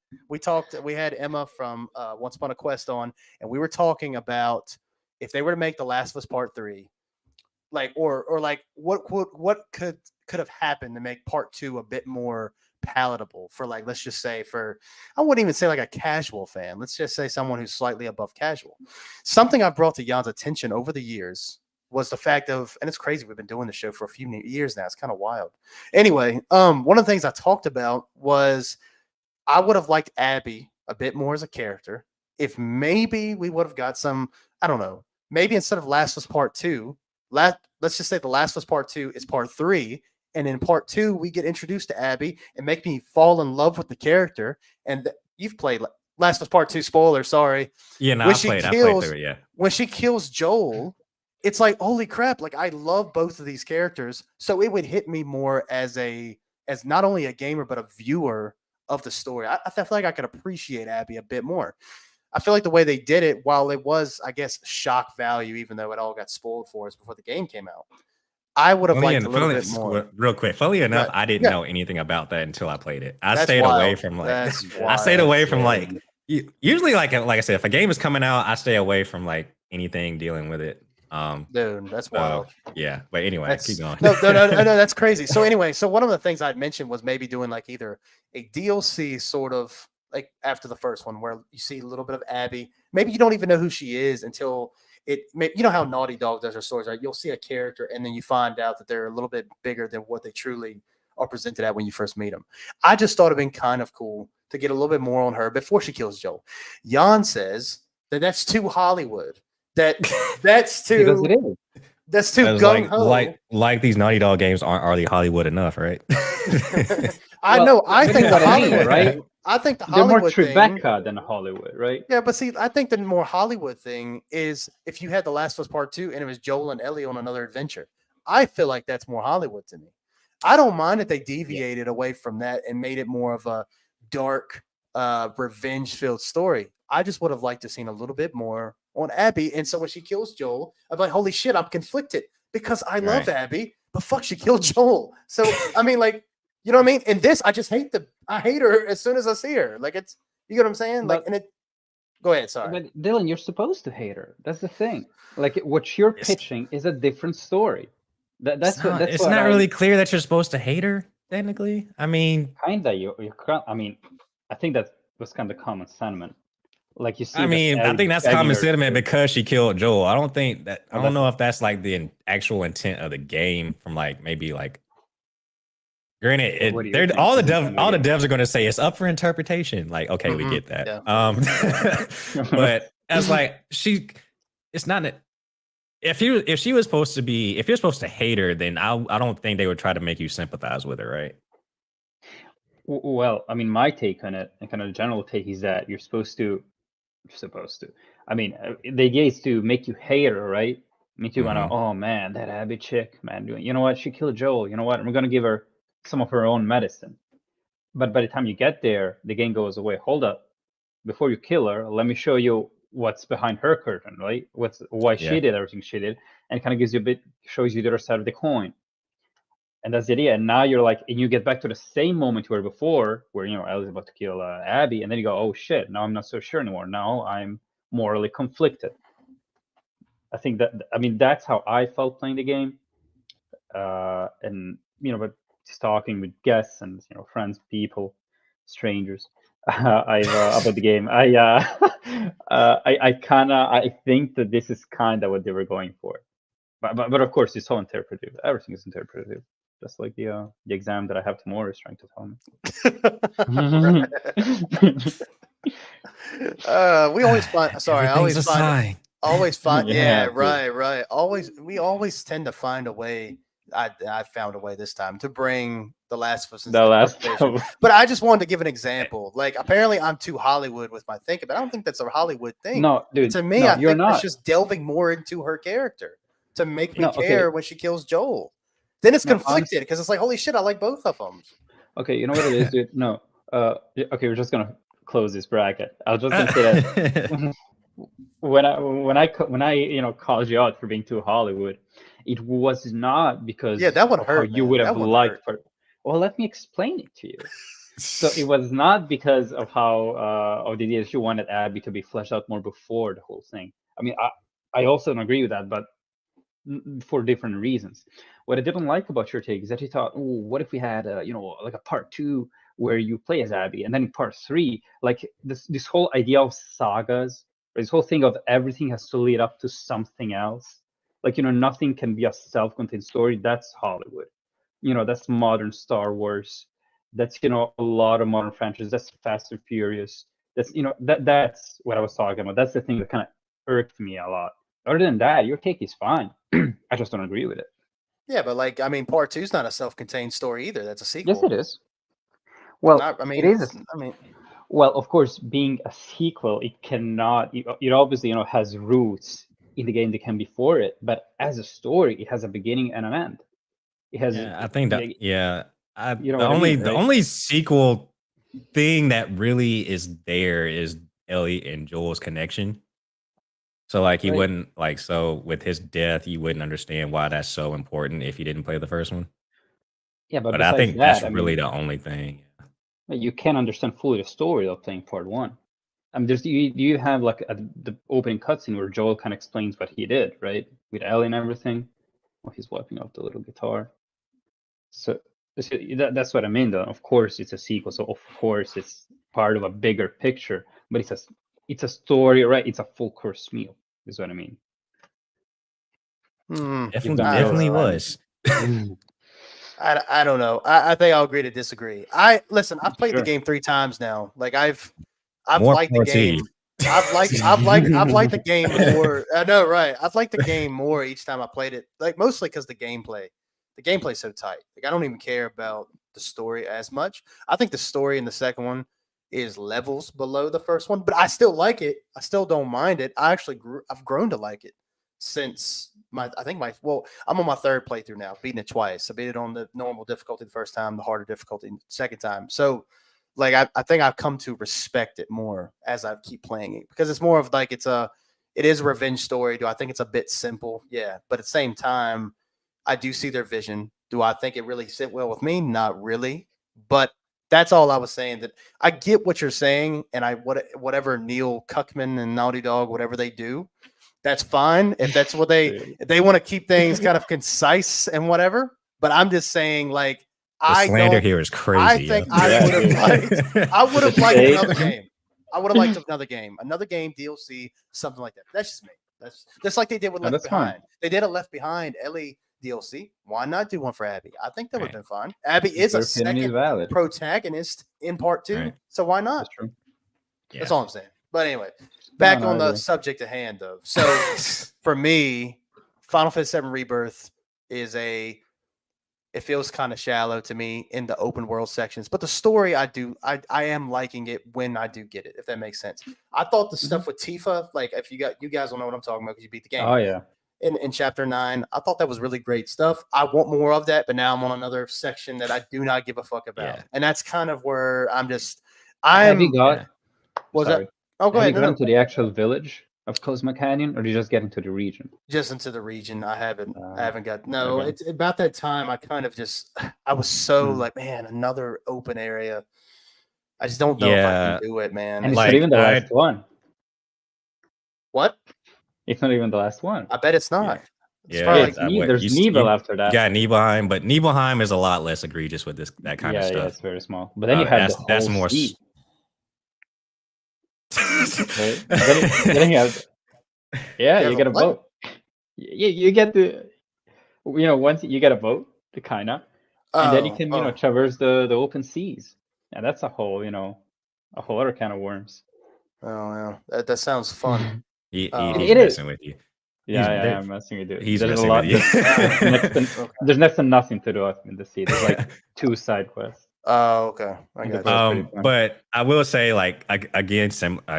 Emma from Once Upon a Quest on, and we were talking about if they were to make The Last of Us Part 3, like or like what could have happened to make Part 2 a bit more palatable for, like, let's just say, for, I wouldn't even say like a casual fan. Let's just say someone who's slightly above casual. Something I've brought to Jan's attention over the years was the fact of, and it's crazy, we've been doing the show for a few years now. It's kind of wild. Anyway, one of the things I talked about was I would have liked Abby a bit more as a character if maybe we would have got some, I don't know, maybe instead of Last of Us Part 2, let's just say The Last of Us Part 2 is Part 3, and in Part 2 we get introduced to Abby and make me fall in love with the character. And you've played Last of Us Part 2, spoiler, sorry. Yeah, no, I played through it, yeah. When she kills Joel, it's like, holy crap, like, I love both of these characters. So it would hit me more as not only a gamer, but a viewer of the story. I feel like I could appreciate Abby a bit more. I feel like the way they did it, while it was, I guess, shock value, even though it all got spoiled for us before the game came out, I would have liked a little bit more. Real quick, funnily enough, I didn't know anything about that until I played it. I stayed away from usually, like I said, if a game is coming out, I stay away from like anything dealing with it. Dude, that's wild. Yeah, but anyway, keep going. No, that's crazy. So anyway, one of the things I'd mentioned was maybe doing like either a DLC sort of like after the first one, where you see a little bit of Abby. Maybe you don't even know who she is until you know how Naughty Dog does their stories, right? You'll see a character and then you find out that they're a little bit bigger than what they truly are presented at when you first meet them. I just thought it'd been kind of cool to get a little bit more on her before she kills Joel. Jan says that's too Hollywood. That's too. That's too gung ho. Like these Naughty Dog games aren't already Hollywood enough, right? I know. I think the Hollywood, right? I think the They're Hollywood more Tribeca than Hollywood, right? Yeah, but see, I think the more Hollywood thing is if you had The Last of Us Part 2 and it was Joel and Ellie on another adventure. I feel like that's more Hollywood to me. I don't mind if they deviated away from that and made it more of a dark, revenge-filled story. I just would have liked to have seen a little bit more on Abby. And so when she kills Joel, I'm like, holy shit, I'm conflicted because I love Abby, but fuck, she killed Joel. So, I mean, like, you know what I mean? In this, I just hate her as soon as I see her. Like, it's, you get what I'm saying? Like, go ahead, sorry. But Dylan, you're supposed to hate her. That's the thing. Like, what you're pitching is a different story. It's not really clear that you're supposed to hate her, technically. I mean, kinda. I mean, I think that was kind of common sentiment. Like, you see, I think that's common sentiment because she killed Joel. I don't know if that's like the actual intent of the game from like maybe like. Granted, all the devs are going to say it's up for interpretation. Like, okay, we get that. Yeah. But as like it's not. If she was supposed to be, if you're supposed to hate her, then I don't think they would try to make you sympathize with her, right? Well, I mean, my take on it, and kind of the general take, is that you're supposed to. I mean, the idea is to make you hate her, right? Make you wanna, oh man, that Abby chick, man, you know what? She killed Joel. You know what? We're gonna give her some of her own medicine. But by the time you get there, the game goes away. Hold up, before you kill her, let me show you what's behind her curtain, right? Why Yeah. she did everything she did, and kind of gives you a bit, shows you the other side of the coin. And that's the idea. And now you're like, and you get back to the same moment you were before, where Ellie's about to kill Abby, and then you go, oh shit, now I'm not so sure anymore. Now I'm morally conflicted. I think that's how I felt playing the game. And but just talking with guests and friends, people, strangers, about the game. I think that this is kind of what they were going for. But of course, it's all interpretive. Everything is interpretive. Just like the exam that I have tomorrow is trying to tell me. We always find. Sorry, I always find. Always find. Yeah, Yeah, right. We always tend to find a way. I found a way this time to bring The Last of Us into the the last. conversation. But I just wanted to give an example. Like, apparently, I'm too Hollywood with my thinking, but I don't think that's a Hollywood thing. No, dude. To me, no, I you're think not. it's just delving more into her character to make me No, care okay. when she kills Joel. Then it's No, conflicted because it's like, holy shit, I like both of them. Okay, you know what it is, dude? No. Okay, we're just gonna close this bracket. I was just gonna say that when I called you out for being too Hollywood, it was not because that would of hurt, how you man. would That have would liked hurt. for. Well, let me explain it to you. So it was not because of how of the idea that you wanted Abby to be fleshed out more before the whole thing. I mean, I also don't agree with that, but for different reasons. What I didn't like about your take is that you thought, oh, what if we had like a part 2 where you play as Abby, and then in part 3, like this whole idea of sagas, this whole thing of everything has to lead up to something else. Like nothing can be a self-contained story. That's Hollywood. That's modern Star Wars. That's a lot of modern franchises. That's Fast and Furious. That's that's what I was talking about. That's the thing that kind of irked me a lot. Other than that, your take is fine. I just don't agree with it. Yeah, but like, I mean, part 2 is not a self-contained story either. That's a sequel. Yes, it is. Well, it is. I mean, well, of course, being a sequel, it cannot. It obviously, has roots in the game that came before it. But as a story, it has a beginning and an end. It has. Yeah, I think that. Yeah, You know what I mean, the right? only sequel thing that really is there is Ellie and Joel's connection. So like he Right. wouldn't like with his death, you wouldn't understand why that's so important if you didn't play the first one. Yeah, but I besides think that, that's really the only thing. you can't understand fully the story of playing part 1. I mean, you have like the opening cutscene where Joel kind of explains what he did, right, with Ellie and everything. Well, he's wiping off the little guitar. So that's what I mean, though. Of course, it's a sequel, so of course it's part of a bigger picture. But it's a story, right? It's a full course meal, is what I mean. Definitely was. I don't know. I think I'll agree to disagree. Listen. I've played the game 3 times now. Like I've liked the game. I've liked the game more. I know, right? I've liked the game more each time I played it. Like mostly because the gameplay's so tight. Like I don't even care about the story as much. I think the story in the second one is levels below the first one, but I still like it. I still don't mind it. I've grown to like it since I'm on my 3rd playthrough now. I've beaten it twice. I beat it on the normal difficulty the first time, the harder difficulty the second time. So like I think I've come to respect it more as I keep playing it because it's more of like it is a revenge story. Do I think it's a bit simple? Yeah, but at the same time, I do see their vision. Do I think it really sit well with me? Not really. But that's all I was saying. That I get what you're saying, and whatever Neil Cuckman and Naughty Dog, whatever they do, that's fine. If that's what if they want to keep things kind of concise and whatever. But I'm just saying, like, the slander here is crazy. I think I would have liked another game. I would have liked another game, DLC, something like that. That's just me. That's just like they did with Left Behind. Fine. They did a Left Behind Ellie DLC. Why not do one for Abby? I think that would have been fine. Abby is a second protagonist in part 2, so why not? That's true. That's all I'm saying. But anyway, back No, on I the agree. subject at hand, though. So for me, Final Fantasy VII Rebirth is it feels kind of shallow to me in the open world sections, but the story I am liking it when I do get it, if that makes sense. I thought the stuff with Tifa, like if you guys don't know what I'm talking about because you beat the game. Oh yeah. In chapter 9, I thought that was really great stuff. I want more of that, but now I'm on another section that I do not give a fuck about. Yeah. And that's kind of where Have you I'm got? was Sorry. that oh go Have ahead. you No, gotten no. to the actual village of Cosmo Canyon, or did you just get into the region? Just into the region. I haven't got no, Okay. it's about that time I kind of just I was so Mm. like, man, another open area. I just don't know if I can Yeah, do it, man. And It's it's not like even the last one. what? It's not even the last one. I bet it's Yeah. not. It's yeah, probably It's like, there's Nibel after you that. got Nibelheim, but Nibelheim is a lot less egregious with that kind of Yeah, stuff. it's very small. But then you have the that's whole more. sea. Okay. Then you have, yeah, You you have get a a what? boat. You get the, once you get a boat, kind of, and then you can, traverse the open seas, and that's a whole, a whole other kind of worms. Oh yeah, that sounds fun. He's It is. messing with you. Yeah, I'm messing with you. He's There's a messing lot. with you. There's next to nothing to do in the sea. There's like 2 side quests. Oh, okay. I got you. pretty fun. But I will say, like, again, similar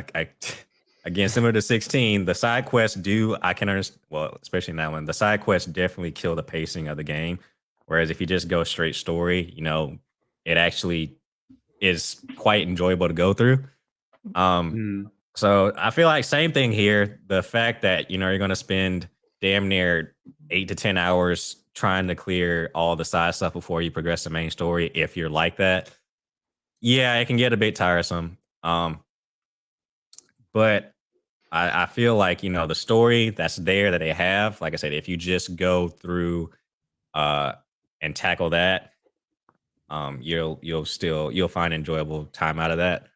to 16, the side quests I can understand. Well, especially in that one, the side quests definitely kill the pacing of the game. Whereas if you just go straight story, it actually is quite enjoyable to go through. So I feel like same thing here. The fact that you're going to spend damn near 8 to 10 hours trying to clear all the side stuff before you progress the main story, if you're like that, yeah, it can get a bit tiresome. But I feel like the story that's there that they have, like I said, if you just go through and tackle that, you'll find enjoyable time out of that.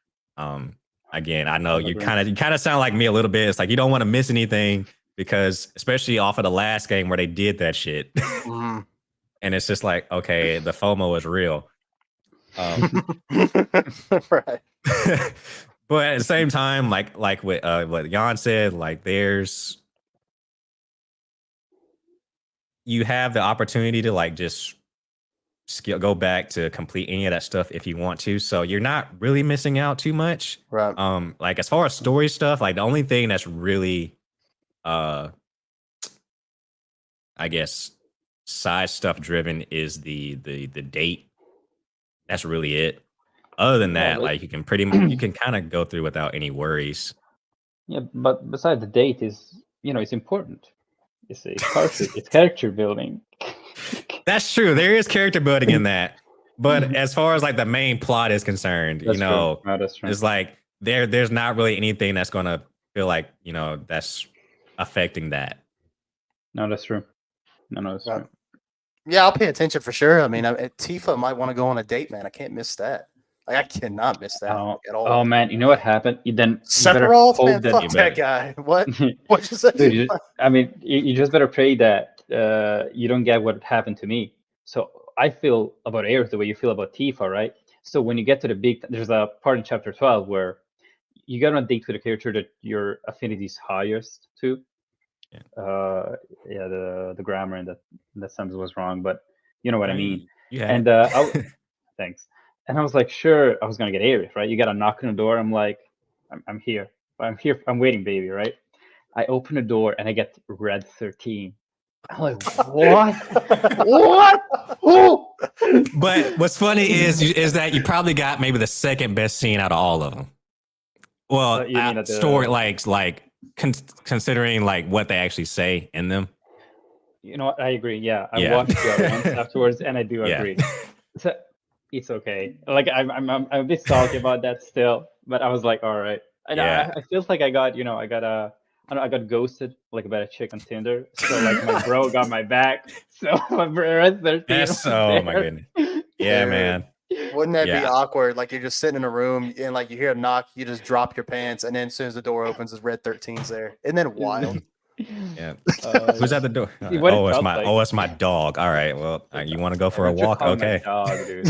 Again, I know you kind of sound like me a little bit. It's like you don't want to miss anything because, especially off of the last game where they did that shit, and it's just like, okay, the FOMO is real. Right. But at the same time, like what Jan said, like you have the opportunity to like just go back to complete any of that stuff if you want to, so you're not really missing out too much. Right. Like as far as story stuff, like the only thing that's really I guess side stuff driven is the date. That's really it. Other than that, like you can kind of go through without any worries. Yeah, but besides the date is, it's important. It's character building. That's true. There is character building in that. But as far as like the main plot is concerned, That's true. it's like there's not really anything that's going to feel like, that's affecting that. No, that's true. No, that's true. Yeah, I'll pay attention for sure. I mean, Tifa might want to go on a date, man. I can't miss that. Like, I cannot miss that at all. Oh man, you know what happened? You Sephiroth, man, fuck that guy. What? What you say? Dude, you just better pray that you don't get what happened to me. So I feel about Aerith the way you feel about Tifa, right? So when you get to there's a part in chapter 12 where you get on a date with a character that your affinity is highest to. Yeah. The grammar in that sentence was wrong, but you know what I mean. Yeah. And thanks. And I was like, sure, I was gonna get Aerith, right? You got a knock on the door. I'm like, I'm here. I'm here. I'm waiting, baby, right? I open the door and I get Red 13. I'm like, what? What? Oh! But what's funny is that you probably got maybe the second best scene out of all of them. Well, story like considering like what they actually say in them. You know what? I agree. Yeah, I watched the other ones afterwards, and I do agree. So it's okay. Like I'm a bit salty about that still, but I was like, all right. I feel like I got ghosted like about a chick on Tinder. So like my bro got my back. So my Red 13. Oh my goodness. Yeah, man. Wouldn't that be awkward? Like you're just sitting in a room and like you hear a knock, you just drop your pants, and then as soon as the door opens, it's Red 13's there. Isn't that wild? Yeah. Who's at the door? It's my dog. All right. Well, you want to go for a walk? Okay. Dog, dude.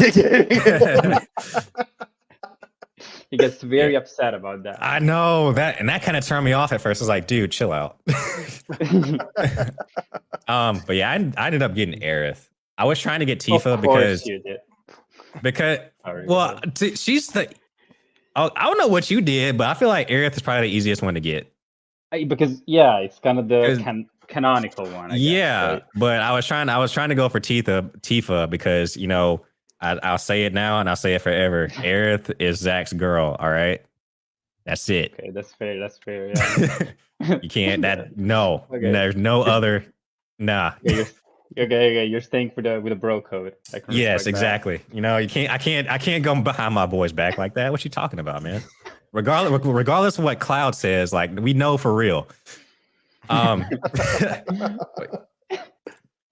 He gets very upset about that. I know that, and that kind of turned me off at first. I was like, dude, chill out. But yeah, I ended up getting Aerith. I was trying to get Tifa Of course you did. Sorry, well, she's the. I don't know what you did, but I feel like Aerith is probably the easiest one to get. Because it's kind of the canonical one. I guess, right? But I was trying to go for Tifa because I'll say it now and I'll say it forever. Aerith is Zach's girl. All right, that's it. Okay, that's fair. Yeah. You can't. No. Okay. There's no other. Nah. You're staying with a bro code. Yes, exactly. That. I can't go behind my boy's back like that. What you talking about, man? Regardless of what Cloud says, like we know for real.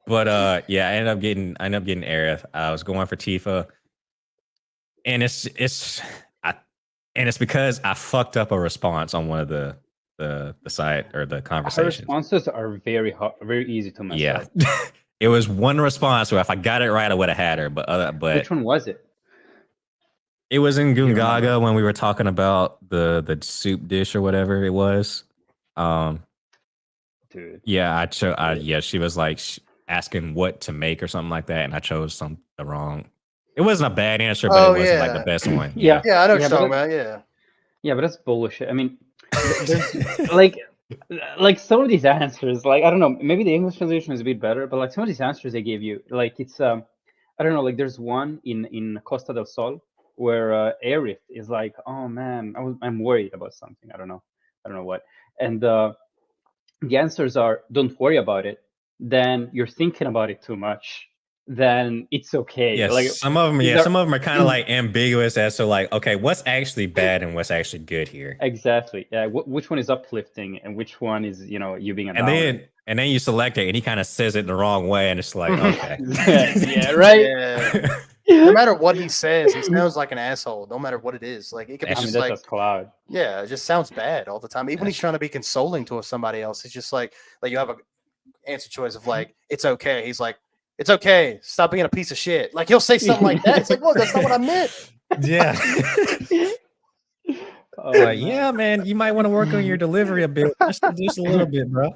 But I ended up getting Aerith. I was going for Tifa, and it's because I fucked up a response on one of the site or the conversations. Her responses are very hard, very easy to mess up. It was one response where if I got it right, I would have had her. But which one was it? It was in Gungaga when we were talking about the soup dish or whatever it was. Dude. Yeah, she was like asking what to make or something like that, and I chose the wrong. It wasn't a bad answer, but it wasn't like the best one. Yeah, I know what you're talking about. Yeah, but that's bullshit. I mean, there's like some of these answers, like I don't know, maybe the English translation is a bit better, but like some of these answers they gave you, like it's I don't know, like there's one in Costa del Sol where Aerith is like, oh man, I'm worried about something. I don't know what, and the answers are, don't worry about it. Then you're thinking about it too much. Then it's okay. Yeah, like some of them are kind of like ambiguous as to like, okay, what's actually bad and what's actually good here. Exactly. Yeah. Which one is uplifting and which one is you being a downer. And then you select it and he kind of says it the wrong way and it's like, okay. Yeah. Right. Yeah. No matter what he says, he sounds like an asshole. No matter what it is, like it could be just like Cloud. Yeah, it just sounds bad all the time. Even when he's trying to be consoling to somebody else, it's just like you have a answer choice of like, it's okay. He's like, it's okay. Stop being a piece of shit. Like he'll say something like that. It's like, well, that's not what I meant. Yeah. Yeah, man, you might want to work on your delivery a bit, just a little bit, bro.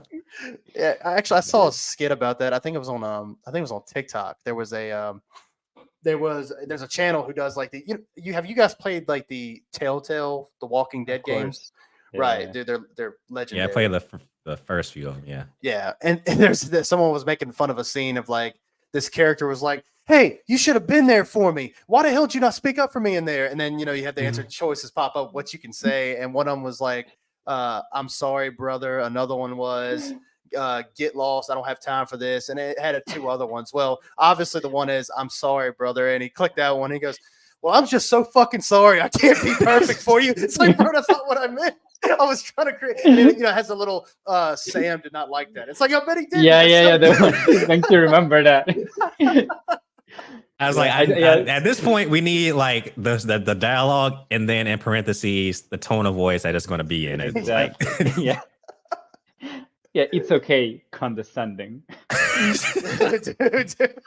Yeah, I saw a skit about that. I think it was on TikTok. There's a channel who does like have you guys played like the Telltale, the Walking Dead games? Yeah. Right, dude, they're legendary. Yeah, I played the first few of them. Yeah. Yeah, and there's someone was making fun of a scene of like this character was like, hey, you should have been there for me. Why the hell did you not speak up for me in there? And then, you have the answer choices pop up, what you can say. And one of them was like, I'm sorry, brother. Another one was, get lost. I don't have time for this. And it had two other ones. Well, obviously the one is, I'm sorry, brother. And he clicked that one. He goes, well, I'm just so fucking sorry. I can't be perfect for you. It's like, bro, that's not what I meant. I was trying to create, and it, has a little Sam did not like that. It's like, I bet he did. Yeah. Thanks to remember that. I was like, at this point, we need like the dialogue, and then in parentheses the tone of voice that is going to be in it. Exactly. Like, yeah, it's okay. Condescending. Dude.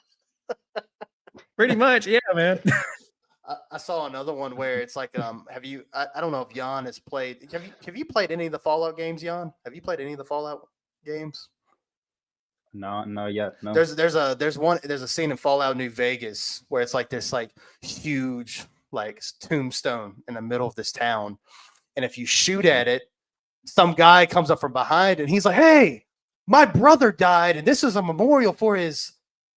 Pretty much, yeah, man. I saw another one where it's like, have you? I don't know if Jan has played. Have you played any of the Fallout games, Jan? Have you played any of the Fallout games? No, yet. No. There's a scene in Fallout New Vegas where it's like this like huge like tombstone in the middle of this town, and if you shoot at it, some guy comes up from behind and he's like, "Hey, my brother died, and this is a memorial for his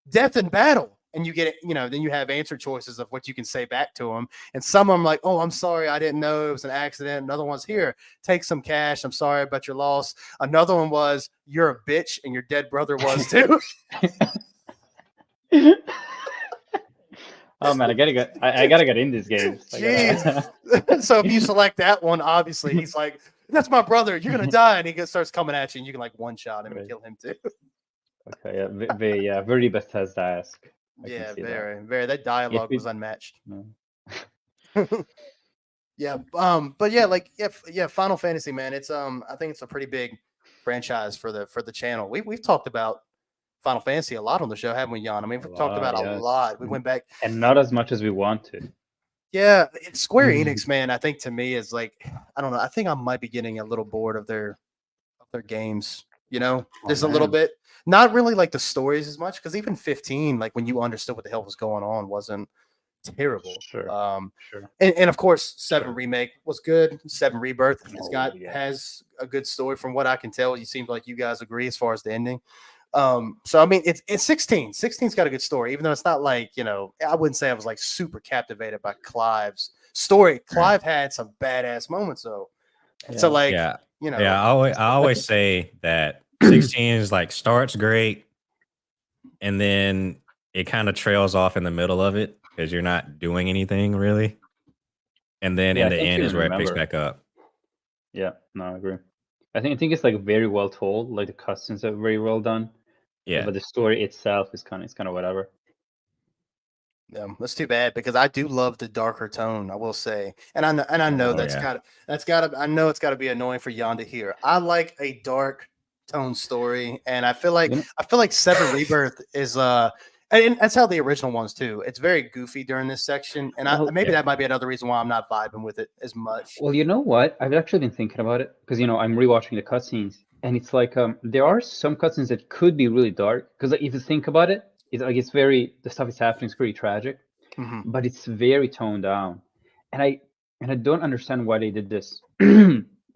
death in battle." And you get it, then you have answer choices of what you can say back to him. And some of them like, oh, I'm sorry, I didn't know it was an accident. Another one's, here, take some cash. I'm sorry about your loss. Another one was, you're a bitch, and your dead brother was too. Oh man, I gotta get in these games. Jeez. So if you select that one, obviously he's like, that's my brother. You're gonna die, and he starts coming at you, and you can like one shot him and kill him too. Okay, very best has to ask. Yeah, very. That dialogue was unmatched. No. Yeah, but yeah, Final Fantasy, man. It's I think it's a pretty big franchise for the channel. We've talked about Final Fantasy a lot on the show, haven't we, Jan? I mean, we've talked about a lot. We went back, and not as much as we want to. Yeah, Square Mm. Enix, man, I think to me is like, I don't know. I think I might be getting a little bored of their games. You know, Oh, there's a little man. bit, not really like the stories as much, because even 15, like when you understood what the hell was going on, wasn't terrible. Sure. Sure. And of course, Seven Sure. Remake was good. Seven Rebirth Oh, yeah. has a good story from what I can tell. You seem like you guys agree as far as the ending. So I mean, it's 16. 16's got a good story, even though it's not like, you know, I wouldn't say I was like super captivated by Clive's story. Clive had some badass moments though. So Yeah. like, Yeah. you Yeah. know, I always say that 16 is like starts great and then it kind of trails off in the middle of it because you're not doing anything really. And then Yeah, in I the can't end even is where it picks remember. back up. Yeah, no, I agree. I think it's like very well told. Like the cutscenes are very well done, Yeah. but the story itself is kind of whatever. that's too bad because I do love the darker tone, I will say. And I know Oh yeah. I know it's gotta be annoying for Jan to hear. I like a dark tone story, and You know, I feel like Seven Rebirth is and that's how the original ones too. It's very goofy during this section, and well, maybe Yeah. that might be another reason why I'm not vibing with it as much. you know what? I've actually been thinking about it because I'm rewatching the cutscenes, and it's like there are some cutscenes that could be really dark because like, if you think about it, it's very the stuff is happening is pretty tragic, Mhm. but it's very toned down, and I don't understand why they did this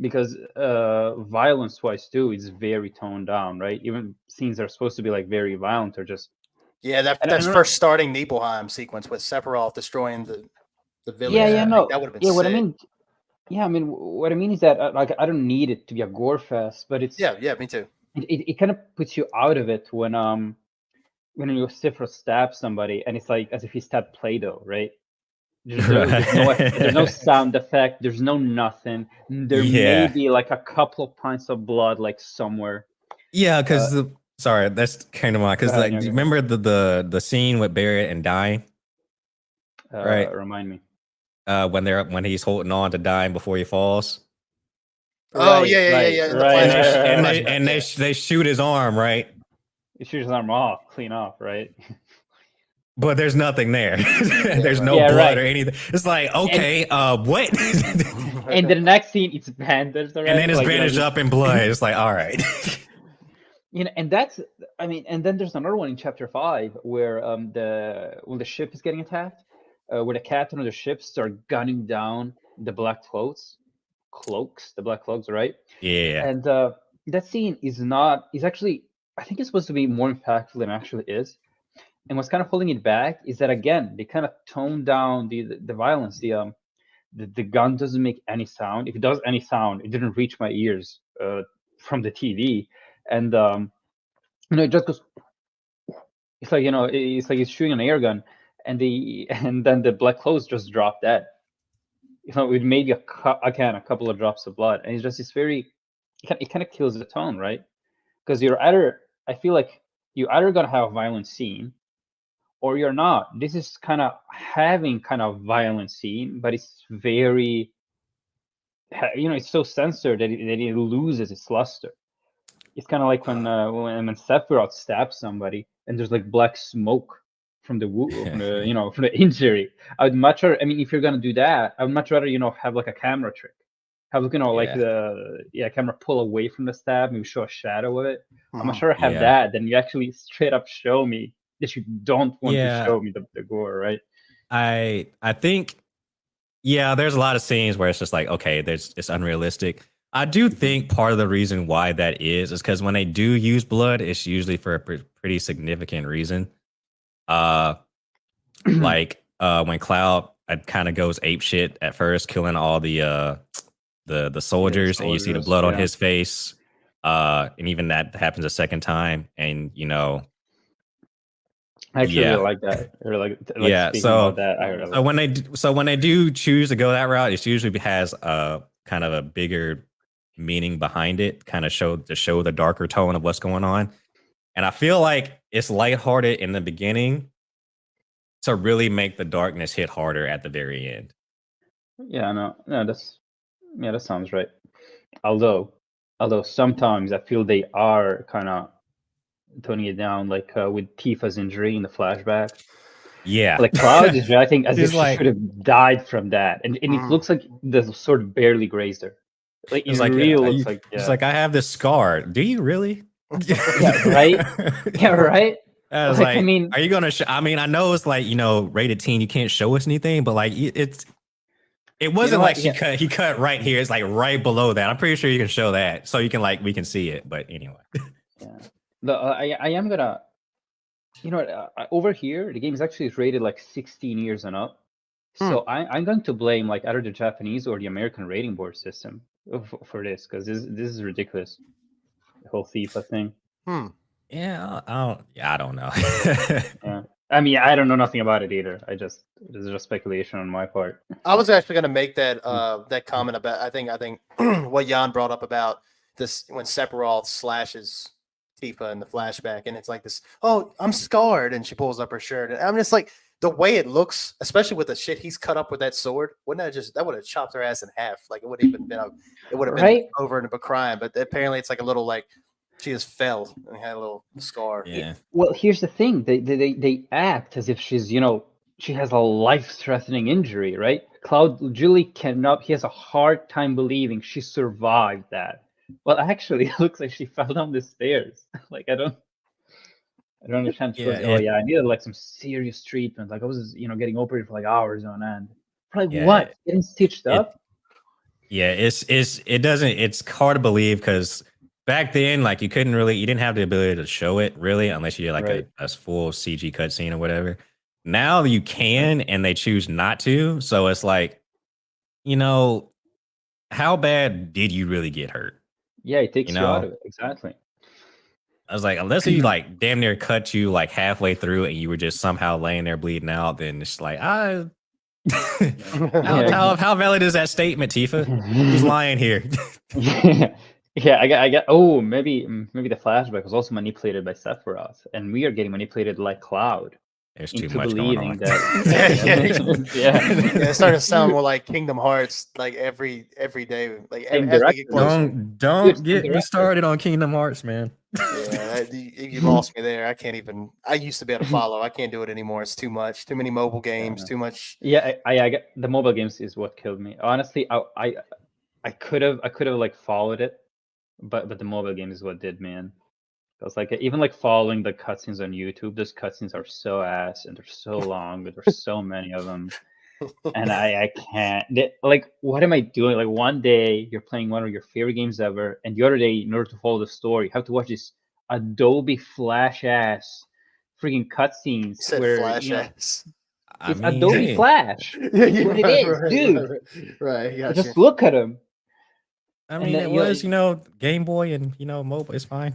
because violence wise too is very toned down, right? Even scenes that are supposed to be like very violent are just Yeah, and I that's don't know. first starting Nibelheim sequence with Sephiroth destroying the Yeah, village. yeah, Yeah. Like no, that would have been yeah. What I sick. mean, yeah, I mean, what I mean is that like I don't need it to be a gore fest, but Yeah, yeah, me too. it kind of puts you out of it when you Sephiroth stabs somebody and it's like as if he stabbed Play-Doh, right? There's no Right. sound effect. There's no nothing. There may Yeah. be like a couple of pints of blood like somewhere. Yeah, Uh, because sorry, that's kind of my go because ahead, like yeah, do go you ahead. remember the scene with Barrett and dying, right? Remind me. When he's holding on to dying before he falls. Oh Right, yeah, yeah, yeah, right, yeah. In the right, And right, they flashback, sh- in the right, and right. they flashback, and they yeah. sh- they shoot his arm, right? He shoots his arm off, clean off, right? But there's nothing there. Yeah, There's right. no Yeah, blood right. or anything. It's like, And okay, what? and the next scene it's bandaged And then already, it's like bandaged up in blood. It's like, all right. and that's I mean, and then there's another one in chapter 5 where the ship is getting attacked, where the captain of the ship start gunning down the the black cloaks, right? Yeah. And that scene is actually I think it's supposed to be more impactful than it actually is. And what's kind of holding it back is that again they kind of tone down the violence. The gun doesn't make any sound. If it does any sound, it didn't reach my ears from the TV, and it just goes. It's like it's like he's shooting an air gun, and and then the black clothes just drop dead. With maybe again a couple of drops of blood, and it's very. It kind of kills the tone, right? Because I feel like you're either gonna have a violent scene or you're not. This is kind of having kind of violent scene, but it's very, it's so censored that it loses its luster. It's kind of like when Sephiroth stabs somebody and there's like black smoke from from the injury. I would much rather. I mean, if you're gonna do that, I would much rather have like a camera trick, have like Yeah. the camera pull away from the stab, maybe show a shadow of it. I'm much Mhm. rather have Yeah. that than you actually straight up show me that you don't want to Yeah. show me the gore, right? I think yeah, there's a lot of scenes where it's just like, okay, it's unrealistic. I do think part of the reason why that is because when they do use blood, it's usually for a pretty significant reason. Uh like when Cloud kind of goes ape shit at first, killing all the Yeah, the soldiers, and you see the soldiers. blood on Yeah, his face. And even that happens a second time, and I actually yeah, really like that. I really like yeah. speaking about that. I So really. when they do choose to go that route, it usually has a kind of a bigger meaning behind it, kind of show the darker tone of what's going on. And I feel like it's lighthearted in the beginning to really make the darkness hit harder at the very end. Yeah, no, that sounds right. Although, sometimes I feel they are kind of toning it down, like with Tifa's injury in the flashback. Yeah. Like Cloud is reacting as He's if she like- should have died from that, and it Mm. looks like the sword barely grazed her. Like it It's like, really are looks you- like It's like, I have this scar. Do you really? yeah, right. Yeah, right. I was Like, like, I mean, are you gonna? I mean, I know it's like, rated teen. You can't show us anything, but like it wasn't what? like he cut right here. It's like right below that. I'm pretty sure you can show that, so you can we can see it. But anyway, Yeah. I am gonna. Over here, the game is actually rated like 16 years and up. So I'm going to blame like either the Japanese or the American rating board system for this, because this is ridiculous. The whole FIFA thing. yeah, I don't know. Yeah. I mean, I don't know nothing about it either. This is just speculation on my part. I was actually going to make that that comment about. I think what Jan brought up about this when Sephiroth slashes Tifa in the flashback, and it's like this. Oh, I'm scarred, and she pulls up her shirt, and I'm just like the way it looks, especially with the shit he's cut up with that sword. Wouldn't that would have chopped her ass in half? Like it would have even been it would have been Right? over and a crime. But apparently, it's like a little like she just fell and had a little scar. Yeah. Well, here's the thing. They act as if she's, she has a life-threatening injury, right? Cloud Julie cannot. He has a hard time believing she survived that. Well, actually, it looks like she fell down the stairs. Like I don't understand. She Yeah, goes, oh yeah, I needed like some serious treatment. Like I was, getting operated for like hours on end. Like Yeah, what? Getting stitched up? Yeah, it's hard to believe because back then, like you didn't have the ability to show it really unless you did like Right. a full CG cutscene or whatever. Now you can, and they choose not to. So it's like, how bad did you really get hurt? Yeah, it takes You you out know, of it. Exactly. I was like, unless he like damn near cut you like halfway through and you were just somehow laying there bleeding out, then it's like, how valid is that statement, Tifa? Who's lying here? Yeah, I got. Oh, maybe the flashback was also manipulated by Sephiroth, and we are getting manipulated like Cloud There's too into much going on. believing that. Yeah, It's starting to sound more like Kingdom Hearts, like every day, like Same as we director. get closer. Don't Dude, get me director. started on Kingdom Hearts, man. Yeah, you lost me there. I can't even. I used to be able to follow. I can't do it anymore. It's too much. Too many mobile games. Too much. Yeah, I get the mobile games is what killed me. Honestly, I could have like followed it, but the mobile game is what did, man. Because like even like following the cutscenes on YouTube, those cutscenes are so ass and they're so long, but there's so many of them, and I can't. Like, what am I doing? Like one day you're playing one of your favorite games ever, and the other day, in order to follow the story, you have to watch this Adobe Flash ass freaking cutscenes Said where flash ass. it's Adobe hey, Flash. That's what it is, dude. Right. Gotcha. Just look at them. I And mean, then, it you know, was, Game Boy and mobile is fine.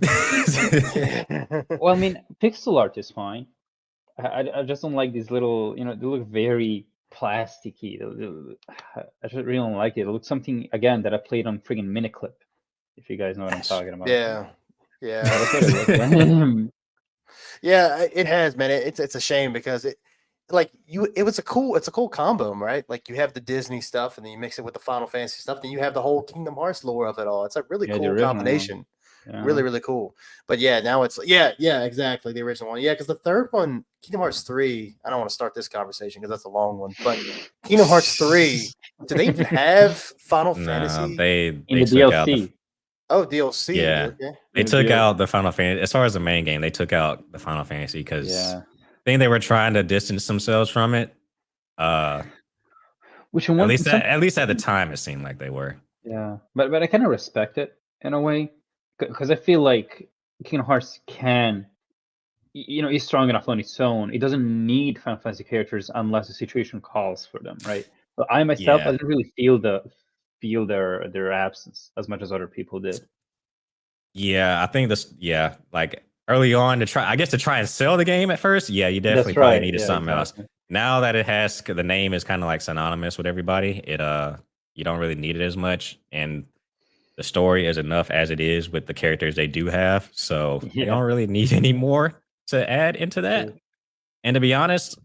Well, I mean, pixel art is fine. I just don't like these little, they look very plasticky. I just really don't like it. It looks something, again, that I played on friggin' Miniclip, if you guys know what I'm talking about. Yeah. Yeah. That's what it looks like. Yeah, it has, man. It's a shame because it's a cool combo, right? Like you have the Disney stuff and then you mix it with the Final Fantasy stuff, then you have the whole Kingdom Hearts lore of it all. It's a really Yeah, the cool original one. combination. Yeah. Really, really cool. But yeah, now it's exactly the original one. Yeah, because the third one, Kingdom Hearts 3, I don't want to start this conversation because that's a long one. But Kingdom Hearts 3, do they even have Final No, Fantasy? they In the took out DLC. DLC. Yeah. Okay. they In the took DLC. out the Final Fantasy. As far as the main game, they took out the Final Fantasy because Yeah. I think they were trying to distance themselves from it. Which one? At least at the time, it seemed like they were. Yeah, but I kind of respect it in a way, because I feel like Kingdom Hearts can, is strong enough on its own. It doesn't need Final Fantasy characters unless the situation calls for them, right? But I myself, I didn't really feel their absence as much as other people did. Yeah, I think this. Yeah, like early on to try and sell the game at first. Yeah, you definitely That's probably right. needed Yeah, something exactly. else. Now that the name is kind of like synonymous with everybody, you don't really need it as much, and the story is enough as it is with the characters they do have. So they Yeah. don't really need any more to add into that. True. And to be honest,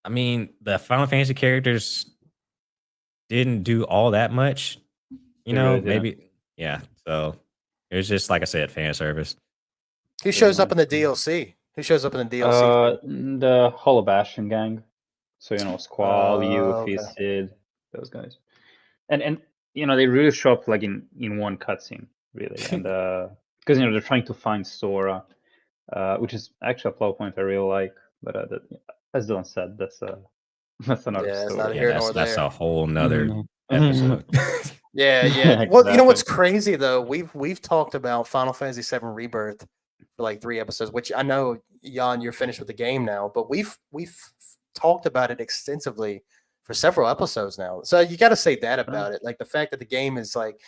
I mean, the Final Fantasy characters didn't do all that much. They really didn't. Maybe yeah. So it was just like I said, fan service. Who shows up in the DLC? Who shows up in the DLC? The Hollow Bastion gang. So Squall, Yuffie, Okay. Sid, those guys, and they really show up like in one cutscene, really, and because they're trying to find Sora, which is actually a plot point I really like, but as Dylan said, that's another Yeah, it's story. not Yeah, here nor that's there. a whole nother Mhm. episode. Yeah. Well, you know what's Exactly. crazy though? We've talked about Final Fantasy VII Rebirth for like 3 episodes, which I know, Jan, you're finished with the game now, but we've talked about it extensively for several episodes now. So you got to say that about it, like the fact that the game is like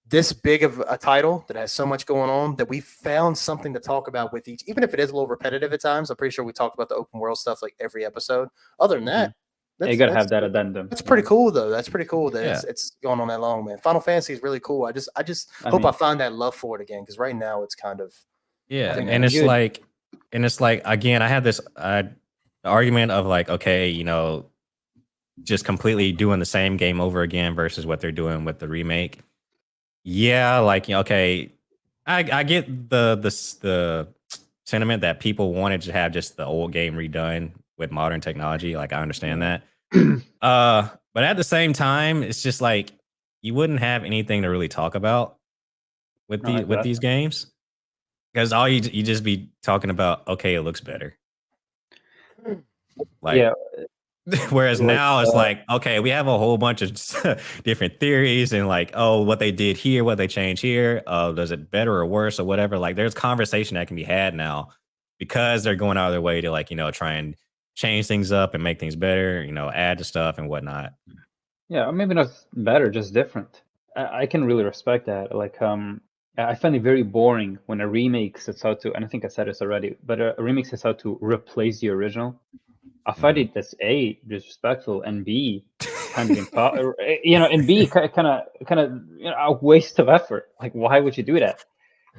this big of a title that has so much going on that we found something to talk about with each, even if it is a little repetitive at times. I'm pretty sure we talked about the open world stuff like every episode. Other than that, Yeah, you that's gotta have that addendum. that's pretty cool though. That's pretty cool that Yeah. it's going on that long, man. Final Fantasy is really cool. I just I hope I mean, find that love for it again, because right now it's kind of Yeah, think and that's it's good. like again, I had this argument of like, okay, just completely doing the same game over again versus what they're doing with the remake. Yeah, like okay, I get the sentiment that people wanted to have just the old game redone with modern technology. Like I understand that. But at the same time, it's just like you wouldn't have anything to really talk about with No, with these exactly. games, because all you just be talking about, okay, it looks better. Like Yeah, whereas like now it's like, okay, we have a whole bunch of different theories and like, oh, what they did here, what they changed here, does it better or worse or whatever? Like there's conversation that can be had now because they're going out of their way to like, try and change things up and make things better, add to stuff and whatnot. yeah, maybe not better, just different. I can really respect that. Like, I find it very boring when a remake sets out to, and I think I said this already, but a remake sets out to replace the original. I find it that's A, disrespectful, and B, kind of and B, kind of a waste of effort. Like, why would you do that?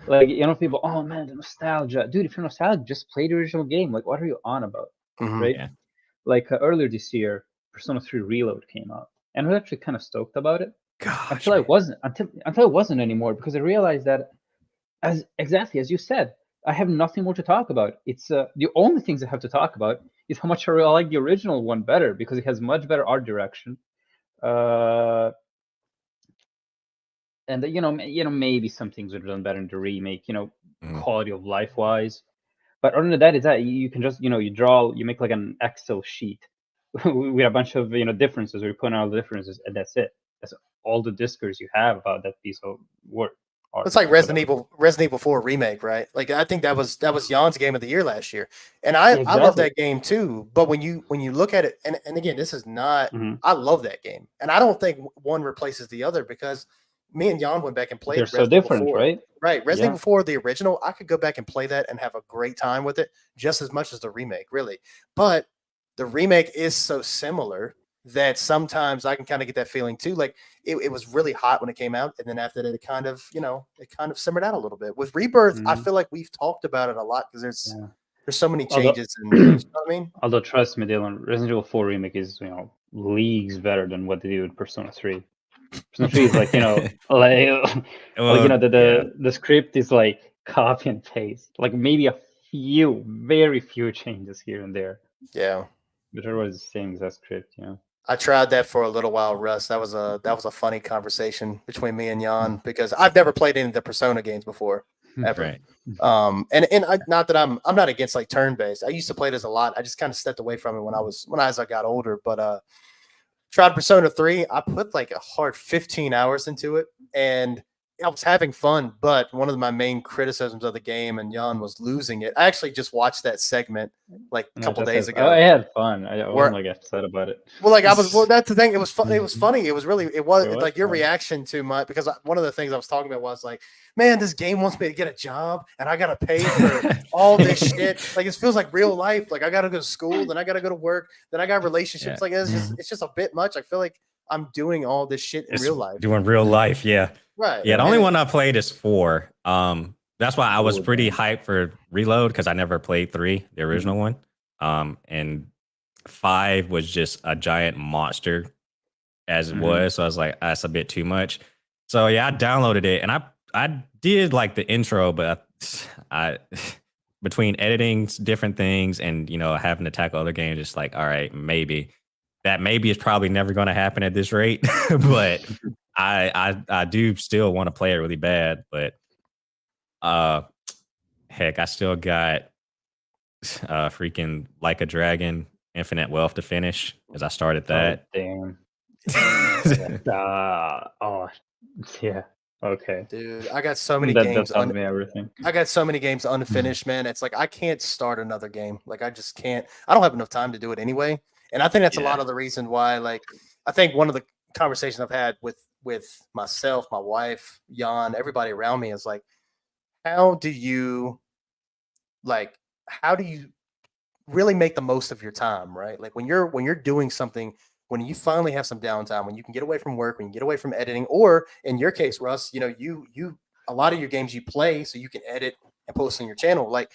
Like, people, oh man, the nostalgia, dude. If you're nostalgic, just play the original game. Like, what are you on about, Mhm. right? Yeah. Like earlier this year, Persona 3 Reload came out, and I was actually kind of stoked about it Gosh, until I man. wasn't. Until I wasn't anymore, because I realized that, as exactly as you said, I have nothing more to talk about. It's the only things I have to talk about is how much I really like the original one better, because it has much better art direction. And maybe some things would have done better in the remake. Mm. Quality of life wise. But other than that, is that you can just you make like an Excel sheet with a bunch of differences, where you put in all the differences, and that's it. That's all the discourse you have about that piece of work, art, It's like whatever. Resident Evil 4 remake, right? Like I think that was Jan's game of the year last year, and Yeah, I love exactly. that game too. But when you look at it, and again, this is not. Hmm. I love that game, and I don't think one replaces the other, because me and Jan went back and They're played so Resident Evil different, 4. right? Right, Resident Yeah. Evil 4, the original, I could go back and play that and have a great time with it just as much as the remake, really. But the remake is so similar that sometimes I can kind of get that feeling too. Like it was really hot when it came out, and then after that, it kind of simmered out a little bit. With Rebirth, I Hmm. feel like we've talked about it a lot because there's Yeah. there's so many Although, changes, and you know what I mean. although trust me, Dylan, Resident Evil 4 remake is leagues better than what they did with Persona 3. Persona 3 is like like Well, yeah. the script is like copy and paste, like maybe a few, very few changes here and there, Yeah, but otherwise the same exact script. I tried that for a little while, Russ. That was a funny conversation between me and Jan because I've never played any of the Persona games before, ever. Right. And not that I'm not against like turn based. I used to play this a lot. I just kind of stepped away from it as I got older. But tried Persona 3. I put like a hard 15 hours into it, and I was having fun. But one of my main criticisms of the game, and Jan was losing it. I actually just watched that segment like a And I couple just days had I ago had fun. I wasn't where like upset about it. that's the thing. It was fun. It was funny. It was It was like your fun. reaction to my, because one of the things I was talking about was like, man, this game wants me to get a job and I got to pay for all this shit. Like it feels like real life. Like I got to go to school, then I got to go to work, then I got relationships. Yeah. Like it's just a bit much. I feel like I'm doing all this shit in It's real life. doing real life. Yeah. Right. Yeah. The Yeah. only And one I played is 4. That's why I was Oh, pretty damn. hyped for Reload because I never played 3, the original one. And 5 was just a giant monster as it was. So I was like, that's a bit too much. So yeah, I downloaded it and I did like the intro, but I between editing different things and having to tackle other games, it's like, all right, maybe is probably never going to happen at this rate, but I do still want to play it really bad. But heck, I still got freaking Like a Dragon Infinite Wealth to finish because I started that. Oh, damn. Oh, yeah. Okay. Dude, I got so many That games. tells me everything. I got so many games unfinished, man. It's like I can't start another game. Like I just can't. I don't have enough time to do it anyway. And I think that's a lot Yeah. of the reason why. Like, I think one of the conversations I've had with myself, my wife, Jan, everybody around me is like, how do you how do you really make the most of your time, right? Like when you're doing something, when you finally have some downtime, when you can get away from work, when you get away from editing, or in your case, Russ, you a lot of your games you play so you can edit and post on your channel. Like,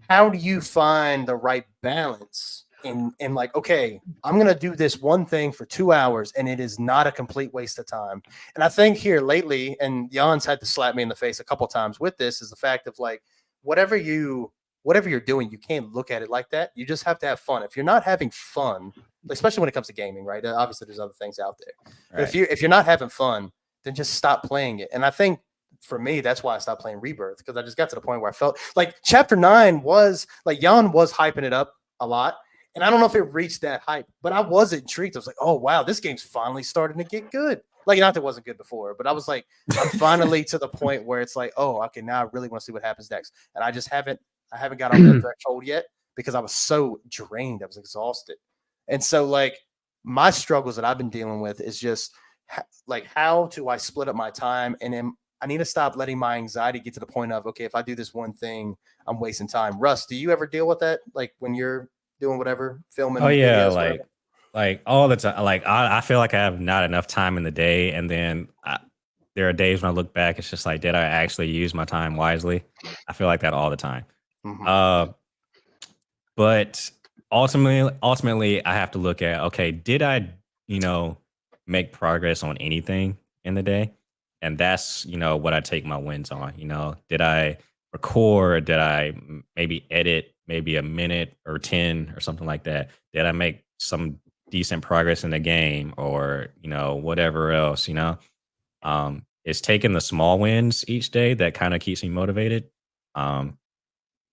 how do you find the right balance in like, okay, I'm gonna do this one thing for 2 hours and it is not a complete waste of time. And I think here lately, and Jan's had to slap me in the face a couple times with this, is the fact of like, whatever you're doing, you can't look at it like that. You just have to have fun. If you're not having fun, especially when it comes to gaming, right? Obviously, there's other things out there. But Right. if you're not having fun, then just stop playing it. And I think for me, that's why I stopped playing Rebirth, because I just got to the point where I felt like Chapter 9 was like, Jan was hyping it up a lot. And I don't know if it reached that hype, but I was intrigued. I was like, oh, wow, this game's finally starting to get good. Like, not that it wasn't good before, but I was like, I'm finally to the point where it's like, oh, okay, now I really want to see what happens next. And I haven't got over that threshold yet because I was so drained. I was exhausted. And so, like, my struggles that I've been dealing with is just like, how do I split up my time? And I need to stop letting my anxiety get to the point of, okay, if I do this one thing, I'm wasting time. Russ, do you ever deal with that? Like when you're doing whatever, filming Oh yeah, videos, whatever? like all the time. Like I feel like I have not enough time in the day, and then there are days when I look back, it's just like, did I actually use my time wisely? I feel like that all the time. Mhm. But ultimately, I have to look at, okay, did I, make progress on anything in the day? And that's, what I take my wins on. Did I record? Did I maybe edit maybe a minute or 10 or something like that? Did I make some decent progress in the game or, whatever else, it's taking the small wins each day that kind of keeps me motivated.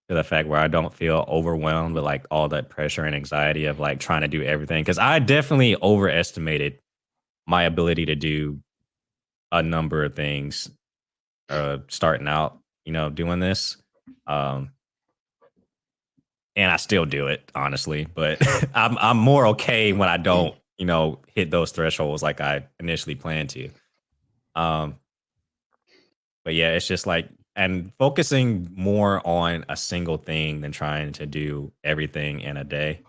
To the fact where I don't feel overwhelmed with like all that pressure and anxiety of like trying to do everything. Cause I definitely overestimated my ability to do a number of things starting out, doing this. Um, and I still do it, honestly, but I'm more okay when I don't, hit those thresholds like I initially planned to. Um, but yeah, it's just like, and focusing more on a single thing than trying to do everything in a day.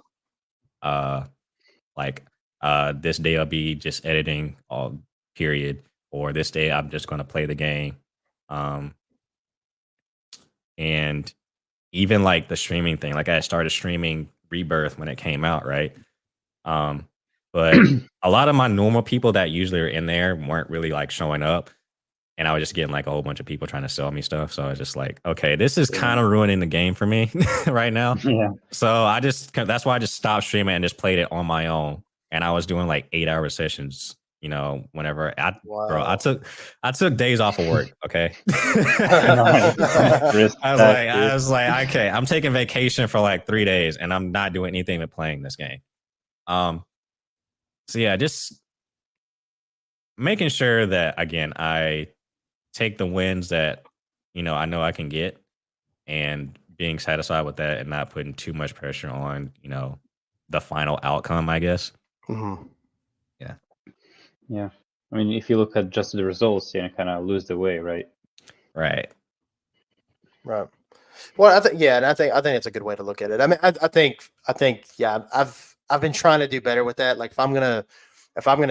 Uh, like this day I'll be just editing all period, or this day I'm just going to play the game. Um, and even like the streaming thing, like I started streaming Rebirth when it came out, right? But a lot of my normal people that usually are in there weren't really like showing up. And I was just getting like a whole bunch of people trying to sell me stuff. So I was just like, okay, this is kind of ruining the game for me right now. Yeah. So that's why I just stopped streaming and just played it on my own. And I was doing like 8-hour sessions, whenever bro, I took days off of work. Okay. I was like, okay, I'm taking vacation for like 3 days and I'm not doing anything but playing this game. So yeah, just making sure that again, I take the wins that I know I can get and being satisfied with that and not putting too much pressure on the final outcome, I guess. Mhm. Yeah. I mean, if you look at just the results, you kind of lose the way, right? Right. Well, and I think it's a good way to look at it. I mean, I think, yeah, I've been trying to do better with that. Like, if I'm gonna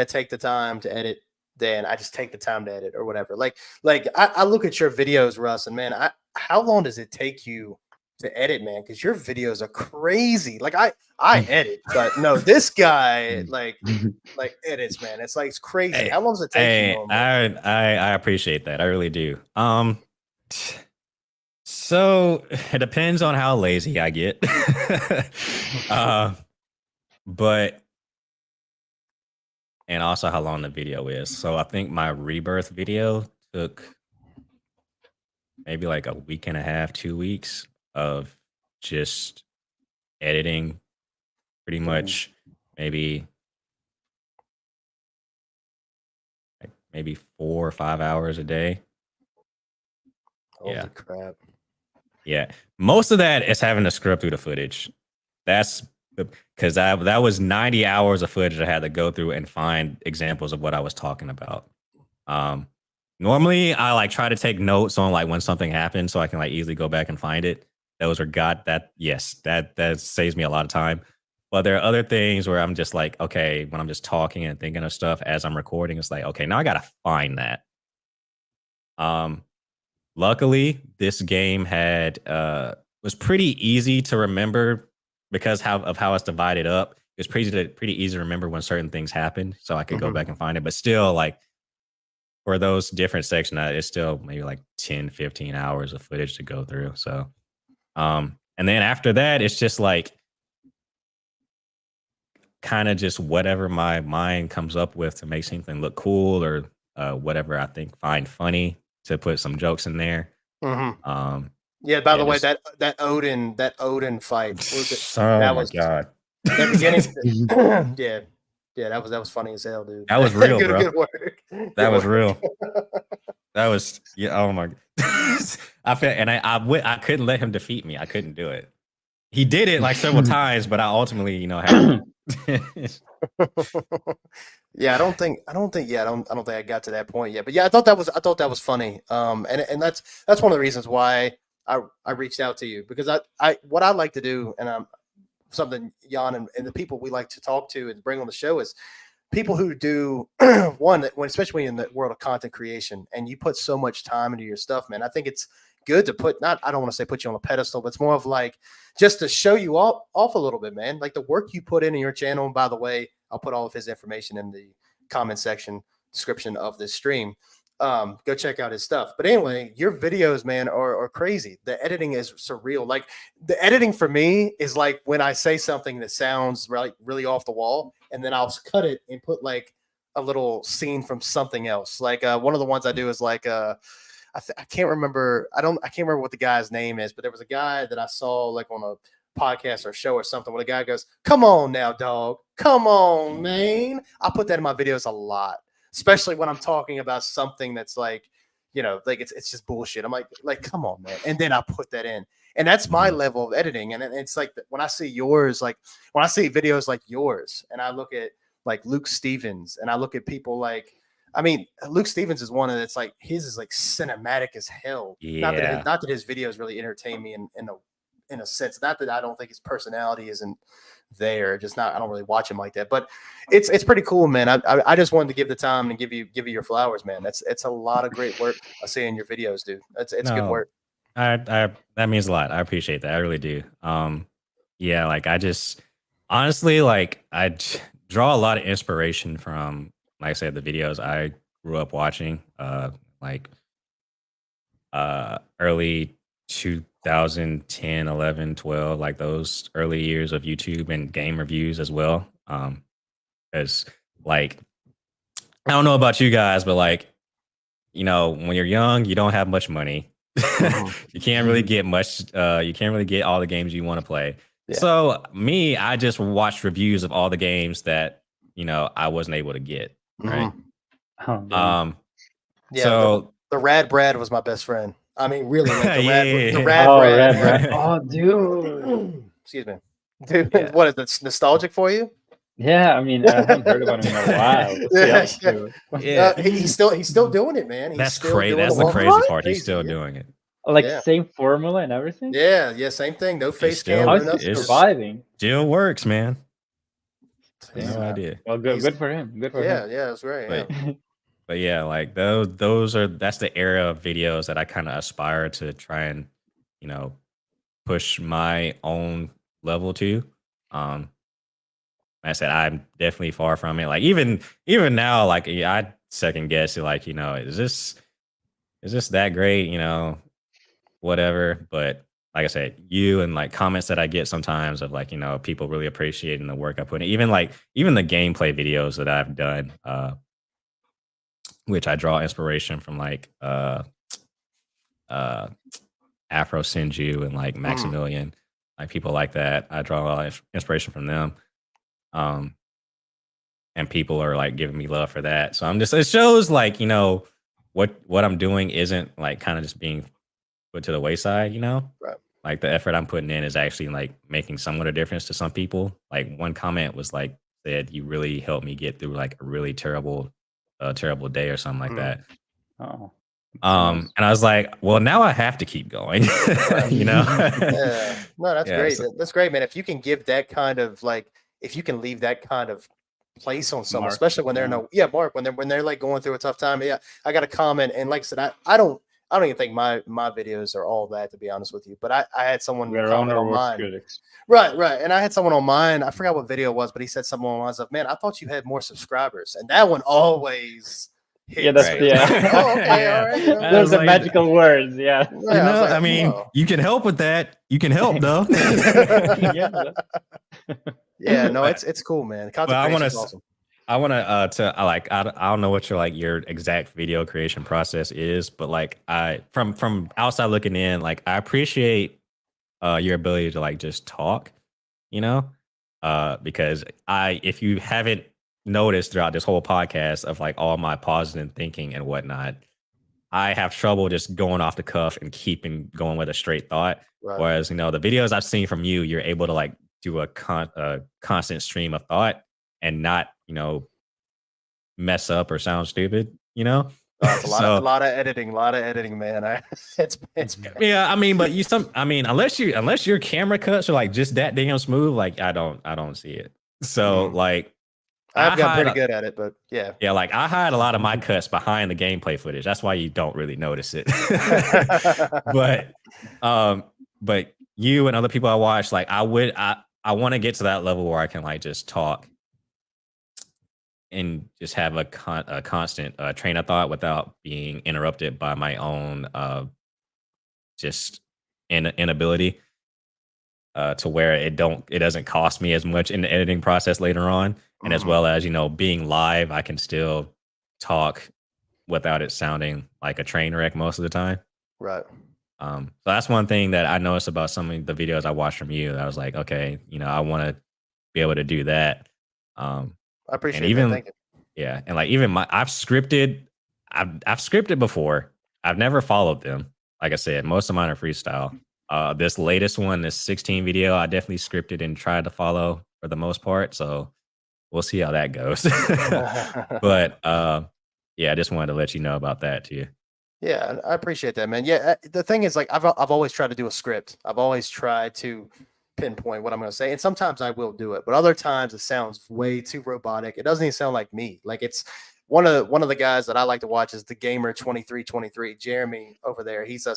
take the time to edit, then I just take the time to edit or whatever. Like I look at your videos, Russ, and man, how long does it take you to edit, man? Because your videos are crazy. Like I edit, but no, this guy like edits, man. It's crazy. Hey, How long does it take you normally? I appreciate that. I really do. So it depends on how lazy I get. But and also how long the video is. So I think my rebirth video took maybe like a week and a half, 2 weeks of just editing pretty much maybe maybe 4 or 5 hours a day. Holy Yeah. crap. Yeah. Most of that is having to scrub through the footage. That's because that was 90 hours of footage I had to go through and find examples of what I was talking about. Normally I like try to take notes on like when something happened so I can like easily go back and find it. Those are that saves me a lot of time. But there are other things where I'm just like, okay, when I'm just talking and thinking of stuff as I'm recording, it's like, okay, now I gotta find that. Luckily, this game had was pretty easy to remember because how it's divided up. It's pretty easy to remember when certain things happen, so I could go back and find it. But still, like for those different sections, it's still maybe like 10, 15 hours of footage to go through. So, and then after that, it's just like kind of just whatever my mind comes up with to make something look cool or whatever I think find funny to put some jokes in there. Yeah, by the way, just- that Odin fight was it? Oh That my was god, that beginning. Yeah, that was funny as hell, dude. that was real, good, bro. Good work. That Good was work. real. That was yeah. Oh my. I felt and I couldn't let him defeat me. I couldn't do it. He did it like several times, but I ultimately, had. Yeah, I don't think I got to that point yet. But yeah, I thought that was funny. And that's one of the reasons why I reached out to you, because I what I like to do, and something Jan and the people we like to talk to and bring on the show is people who do especially in the world of content creation, and you put so much time into your stuff, man. I think it's good to I don't want to say put you on a pedestal, but it's more of like just to show you off a little bit, man. Like the work you put in your channel. And by the way, I'll put all of his information in the comment section description of this stream. Go check out his stuff. But anyway, your videos, man, are crazy. The editing is surreal. Like the editing for me is like when I say something that sounds really off the wall, and then I'll cut it and put like a little scene from something else. Like one of the ones I do is like I can't remember. I can't remember what the guy's name is, but there was a guy that I saw like on a podcast or show or something when a guy goes, "Come on now, dog. Come on, man." I put that in my videos a lot, especially when I'm talking about something that's like, like it's just bullshit. I'm like, come on, man. And then I put that in. And that's my level of editing. And it's like when I see yours, like when I see videos like yours, and I look at like Luke Stevens, and I look at people like, I mean, Luke Stevens is one that's like his is like cinematic as hell. Yeah. Not that his videos really entertain me in a sense. Not that I don't think his personality isn't there. Just not. I don't really watch him like that. But it's pretty cool, man. I just wanted to give the time and give you your flowers, man. It's a lot of great work I see in your videos, dude. It's good work. That means a lot. I appreciate that. I really do. Yeah, like I just honestly like draw a lot of inspiration from, like I said, the videos I grew up watching, like early 2010, 11, 12, like those early years of YouTube and game reviews as well. Because like I don't know about you guys, but like, when you're young, you don't have much money. You can't really get much. You can't really get all the games you want to play. Yeah. So I just watched reviews of all the games that I wasn't able to get. Right. Yeah. So the Rad Brad was my best friend. I mean, really, like the Rad Brad. Oh, dude. Excuse me, dude. What is this nostalgic for you? Yeah, I mean, I haven't heard about him in a while. He's still doing it, man. That's crazy. That's the crazy part. He's still doing it. Like same formula and everything. Yeah, same thing. No face cam. How is he surviving? Still works, man. No idea. Well, good for him. Good for him. Yeah, that's right. But yeah, like that's the era of videos that I kind of aspire to try and push my own level to. Like I said, I'm definitely far from it. Like even now, like I second guess it. Like is this that great? whatever. But like I said, you and like comments that I get sometimes of like, people really appreciating the work I put in. Even the gameplay videos that I've done, which I draw inspiration from like uh Afro Sinju and like Maximilian, like people like that. I draw a lot of inspiration from them. Um and people are like giving me love for that. So it shows like, what I'm doing isn't like kind of just being put to the wayside, Right. like the effort I'm putting in is actually like making somewhat a difference to some people. Like one comment was like said, "You really helped me get through like a really terrible day or something like that." Oh, that's nice. And I was like, well, now I have to keep going, Yeah. No, that's Yeah, great. so- That's great, man. If you can give that kind of like, if you can leave that kind of place on someone, Mark, especially when they're Mark, when they're like going through a tough time. Yeah, I got a comment, and like I said, I don't even think my videos are all that, to be honest with you. But I had someone we are comment our on worst mine. critics. Right, and I had someone on mine. I forgot what video it was, but he said something on mine. Like, man, I thought you had more subscribers, and that one always hits. Yeah, that's Right. Oh, okay, Yeah. all right. You know, I Those was are like- magical words. Yeah. yeah, I was like, I mean, oh. you can help with that. You can help though. Yeah, no, it's cool, man. Content I creation wanna is awesome. I want I don't know what your like your exact video creation process is, but like from outside looking in, like I appreciate your ability to like just talk, because if you haven't noticed throughout this whole podcast of like all my pausing and thinking and whatnot, I have trouble just going off the cuff and keeping going with a straight thought. Right. Whereas, the videos I've seen from you, you're able to like do a constant stream of thought and not, mess up or sound stupid, Oh, it's a lot So- of editing, man. It's Yeah, I mean, but unless your camera cuts are like just that damn smooth, like I don't see it. So like I've gotten hide pretty good at it, but yeah. Yeah, like I hide a lot of my cuts behind the gameplay footage. That's why you don't really notice it. but you and other people I watch, like I want to get to that level where I can like just talk and just have a constant train of thought without being interrupted by my own just inability to where it doesn't cost me as much in the editing process later on. And as well as, being live, I can still talk without it sounding like a train wreck most of the time. Right. So that's one thing that I noticed about some of the videos I watched from you. I was like, okay, I want to be able to do that. I appreciate even, that. Thank you. Yeah. And like even I've scripted before. I've never followed them. Like I said, most of mine are freestyle. This latest one, this 16 video, I definitely scripted and tried to follow for the most part. So we'll see how that goes. But yeah, I just wanted to let you know about that too. Yeah, I appreciate that, man. Yeah, the thing is, like, I've always tried to do a script. I've always tried to pinpoint what I'm going to say, and sometimes I will do it, but other times it sounds way too robotic. It doesn't even sound like me. Like it's one of the guys that I like to watch is the Gamer 2323, Jeremy over there. He's I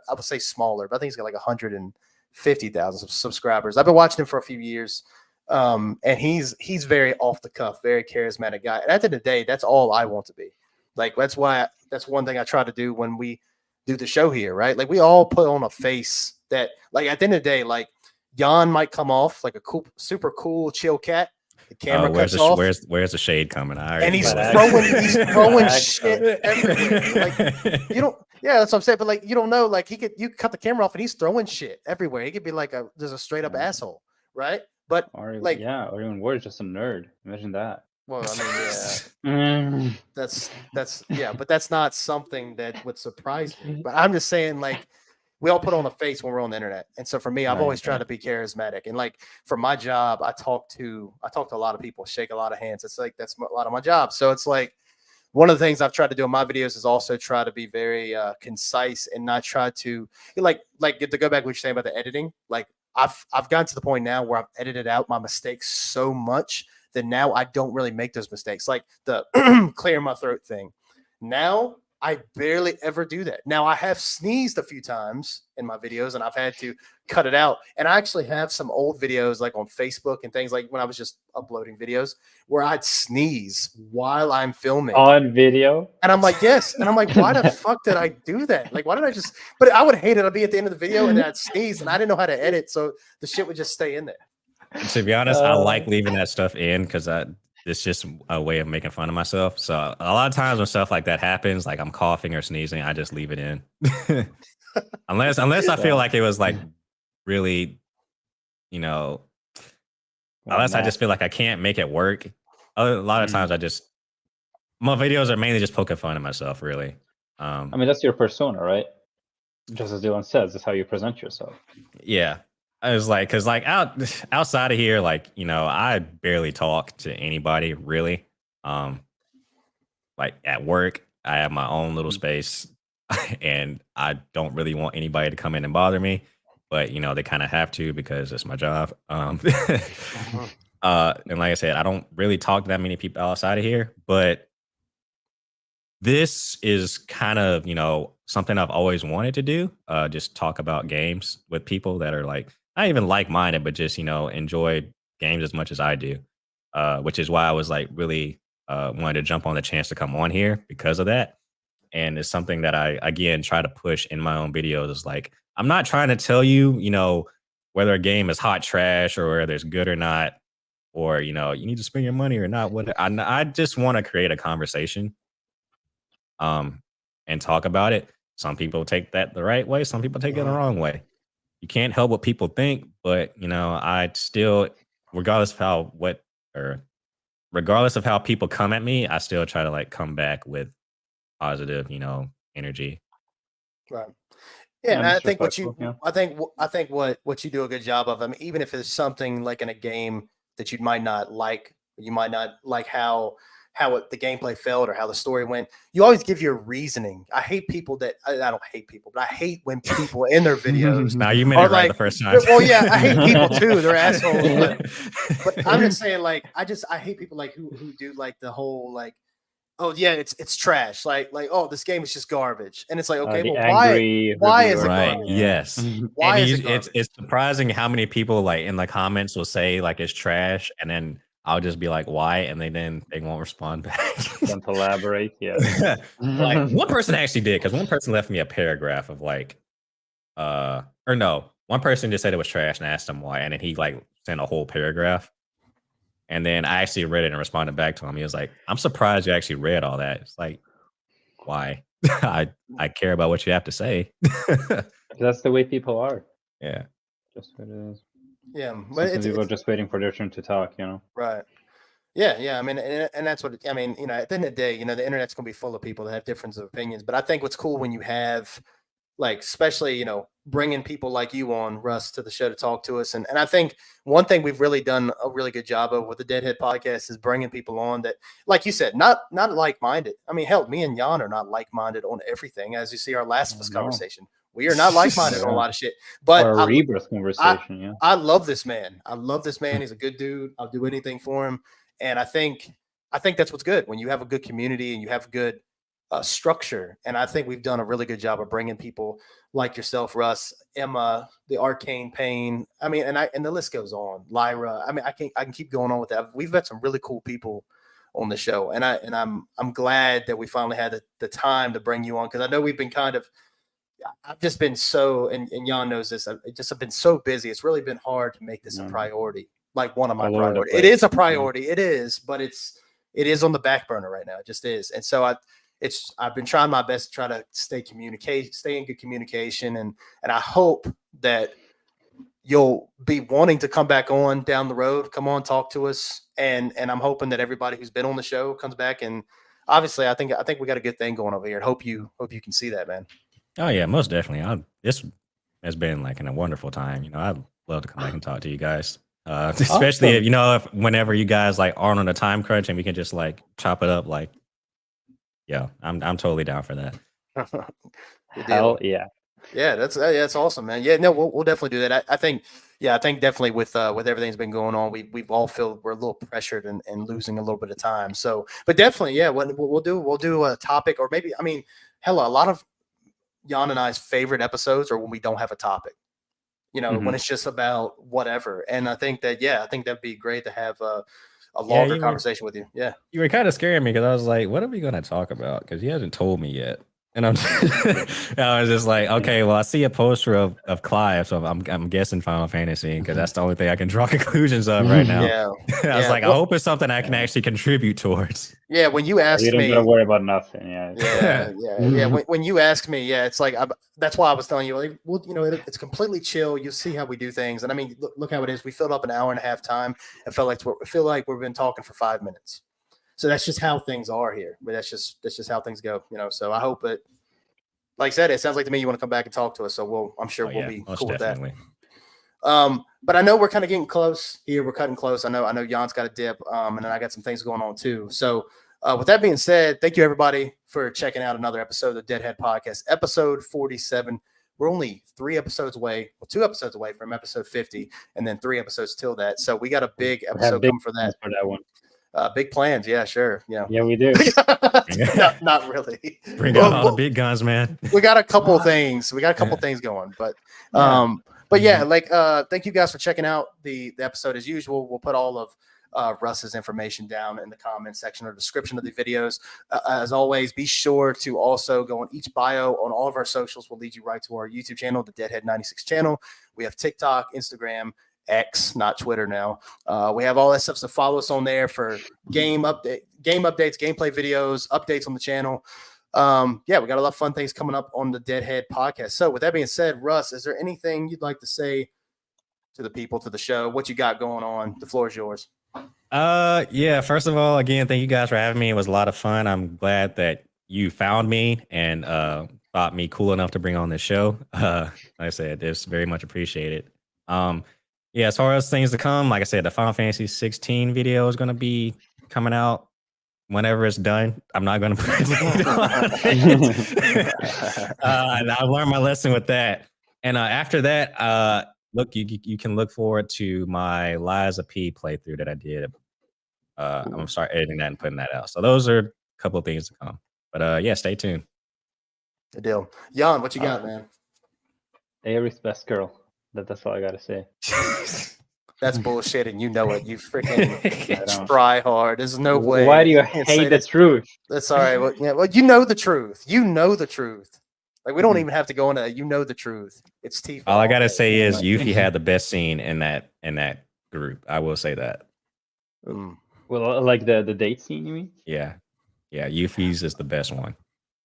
would say smaller, but I think he's got like 150,000 subscribers. I've been watching him for a few years. And he's very off the cuff, very charismatic guy. And at the end of the day, that's all I want to be. Like that's one thing I try to do when we do the show here, right? Like we all put on a face that, like at the end of the day, like Jan might come off like a cool, super cool, chill cat. The camera cuts off. Where's the shade coming? And he's throwing shit everywhere. Like you don't. Yeah, that's what I'm saying. But like you don't know. Like you cut the camera off and he's throwing shit everywhere. He could be like there's a straight up asshole, right? But or like even worse, just a nerd. Imagine that. Well, I mean, yeah, that's yeah, but that's not something that would surprise me. But I'm just saying, like, we all put on a face when we're on the internet, and so for me, I've always tried to be charismatic. And like for my job, I talk to a lot of people, shake a lot of hands. It's like that's a lot of my job. So it's like one of the things I've tried to do in my videos is also try to be very concise and not try to like to go back to what you're saying about the editing. Like I've gotten to the point now where I've edited out my mistakes so much that now I don't really make those mistakes. Like the clear my throat thing. Now I barely ever do that. Now I have sneezed a few times in my videos and I've had to cut it out. And I actually have some old videos like on Facebook and things like when I was just uploading videos where I'd sneeze while I'm filming. On video? And I'm like, yes. And I'm like, why the fuck did I do that? Like, why did I just, but I would hate it. I'd be at the end of the video and then I'd sneeze and I didn't know how to edit. So the shit would just stay in there. And to be honest, I like leaving that stuff in because it's just a way of making fun of myself. So a lot of times when stuff like that happens, like I'm coughing or sneezing, I just leave it in. unless I feel like it was like really, you know, unless I just feel like I can't make it work. A lot of times my videos are mainly just poking fun at myself, really. I mean, that's your persona, right? Just as Dylan says, that's how you present yourself. Yeah. I was like, because like outside of here, like, you know, I barely talk to anybody really. Like at work, I have my own little space and I don't really want anybody to come in and bother me. But, you know, they kind of have to because it's my job. And like I said, I don't really talk to that many people outside of here. But this is kind of, you know, something I've always wanted to do. Just talk about games with people that are like, not even like-minded, but just, you know, enjoy games as much as I do. Which is why I was like really wanted to jump on the chance to come on here because of that. And it's something that I, again, try to push in my own videos. It's like, I'm not trying to tell you, you know, whether a game is hot trash or whether it's good or not, or, you know, you need to spend your money or not. I just want to create a conversation and talk about it. Some people take that the right way. Some people take it the wrong way. You can't help what people think, but, you know, I still, regardless of how people come at me, I still try to like come back with positive, you know, energy. Right. Yeah, and Yeah, I think yeah. I think what you do a good job of. I mean, even if it's something like in a game that you might not like, how the gameplay felt or how the story went. You always give your reasoning. I hate people that I don't hate people, but I hate when people in their videos Now you made it right the first time. Well, yeah, I hate people too. They're assholes. But I'm just saying, like, I hate people like who do like the whole like, oh yeah, it's trash. Like oh, this game is just garbage. And it's like, okay, the well, angry why is it right? garbage? Yes. Why And is it garbage? it's surprising how many people like in the comments will say like it's trash, and then I'll just be like, why? And they won't respond back. Don't elaborate. Yeah. Like one person actually did, because one person left me a paragraph of like, or no, one person just said it was trash and I asked him why, and then he like sent a whole paragraph. And then I actually read it and responded back to him. He was like, I'm surprised you actually read all that. It's like, why? I care about what you have to say. That's the way people are. Yeah. Just what it is. Yeah, Sometimes people are just waiting for their turn to talk, you know. right. Yeah. I mean, and that's what I mean. You know, at the end of the day, you know, the internet's gonna be full of people that have different opinions. But I think what's cool when you have, like, especially, you know, bringing people like you on, Russ, to the show to talk to us. And I think one thing we've really done a really good job of with the Deadhead podcast is bringing people on that, like you said, not like-minded. I mean, hell, me and Jan are not like-minded on everything. As you see our last conversation, we are not like-minded on a lot of shit. But Or a rebirth conversation, yeah. I love this man. I love this man. He's a good dude. I'll do anything for him. And I think that's what's good when you have a good community and you have good structure. And I think we've done a really good job of bringing people like yourself, Russ, Emma, the Arcane Pain. I mean, and the list goes on. Lyra. I mean, I can keep going on with that. We've met some really cool people on the show, and I'm glad that we finally had the time to bring you on, because I know we've been I've just been so, and Jan knows this, I've been so busy. It's really been hard to make this a priority, like one of my priorities. It is a priority. It is, but it is on the back burner right now. It just is. And so I've been trying my best to try to stay in good communication. And I hope that you'll be wanting to come back on down the road, come on, talk to us. And I'm hoping that everybody who's been on the show comes back. And obviously I think we got a good thing going over here, and hope you can see that, man. Oh yeah, most definitely. This has been like a wonderful time. You know, I'd love to come back and talk to you guys. Especially if, you know, whenever you guys like aren't on a time crunch and we can just like chop it up. Like, yeah, I'm totally down for that. Hell yeah. Yeah, that's awesome, man. Yeah, no, we'll definitely do that. I think, Yeah, I think definitely with everything's been going on, we've all feel we're a little pressured and losing a little bit of time. So, but definitely, yeah, what we'll do a topic, or maybe, I mean, hell, a lot of Jan and I's favorite episodes are when we don't have a topic. You know, when Mhm. it's just about whatever. And I think that, yeah, I think that'd be great to have a Yeah, longer conversation with you. Yeah. you were kind of scaring me because I was like, what are we going to talk about? Because he hasn't told me yet. And I was just like, okay, well, I see a poster of Clive, so I'm guessing Final Fantasy because that's the only thing I can draw conclusions of right now. Yeah. I was Yeah. like, I Well, hope it's something I can actually contribute towards. yeah. When you You asked don't gotta me, worry about nothing. Yeah. yeah. When you ask me, yeah, it's like that's why I was telling you, like, well, you know, it's completely chill. You'll see how we do things, and I mean, look how it is. We filled up an hour and a half time. It feel like we've been talking for 5 minutes. So that's just how things are here. But that's just how things go, you know. So I hope it, like I said, it sounds like to me you want to come back and talk to us. So I'm sure Oh, we'll yeah, be most cool with that. definitely. But I know we're kind of getting close here. We're cutting close. I know Jan's got a dip, and then I got some things going on too. So, with that being said, thank you everybody for checking out another episode of the Deadhead Podcast, episode 47. We're only 3 episodes away, well, 2 episodes away from episode 50, and then 3 episodes till that. So we got a big We have episode big coming for that. plans for that one. Big plans, yeah, sure, yeah. Yeah, we do. not really. Bring out all the big guns, man. We got a couple things. We got a couple things going, but yeah, like thank you guys for checking out the episode as usual. We'll put all of Russ's information down in the comments section or description of the videos. As always, be sure to also go on each bio on all of our socials. Will lead you right to our YouTube channel, the Deadhead 96 channel. We have TikTok, Instagram, X, not Twitter now. We have all that stuff, so follow us on there for game updates, gameplay videos, updates on the channel. Yeah, we got a lot of fun things coming up on the Deadhead Podcast. So with that being said, Russ, is there anything you'd like to say to the people, to the show? What you got going on? The floor is yours. Yeah, first of all, again, thank you guys for having me. It was a lot of fun. I'm glad that you found me and thought me cool enough to bring on this show. Like I said, it's very much appreciated. Yeah, as far as things to come, like I said, the Final Fantasy 16 video is going to be coming out whenever it's done. I'm not going to put it on it. I learned my lesson with that. And after that, look, you can look forward to my Liza P playthrough that I did. I'm gonna start editing that and putting that out. So those are a couple of things to come. But yeah, stay tuned. Good deal. Jan, what you got, man? Aries best girl. That's all I gotta say. That's bullshit, and you know it. You freaking try hard. There's no way. Why do you hate the truth? That's all right. Well, yeah, well, you know the truth. You know the truth. Like, we don't even have to go into that. You know the truth. It's T. All I gotta say is Yuffie had the best scene in that group. I will say that. Well, like the date scene, you mean? Yeah, Yuffie's is the best one.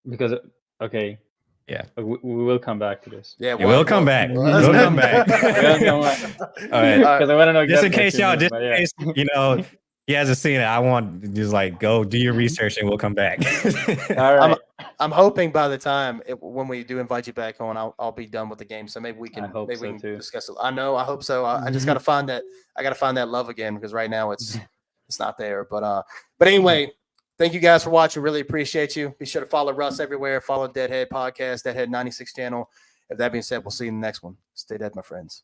Because okay. Yeah, we will come back to this. Yeah, we'll come back. We'll come back. All right. Because I want to know. Just in case y'all, you know, he hasn't seen it. I want just like go do your research and we'll come back. All right. I'm hoping by the time when we do invite you back on, I'll be done with the game. So maybe we can discuss it. I know. I hope so. I just gotta find that. I gotta find that love again because right now it's not there. But anyway. Thank you guys for watching. Really appreciate you. Be sure to follow Russ everywhere. Follow Deadhead Podcast, Deadhead 96 channel. If that being said, we'll see you in the next one. Stay dead, my friends.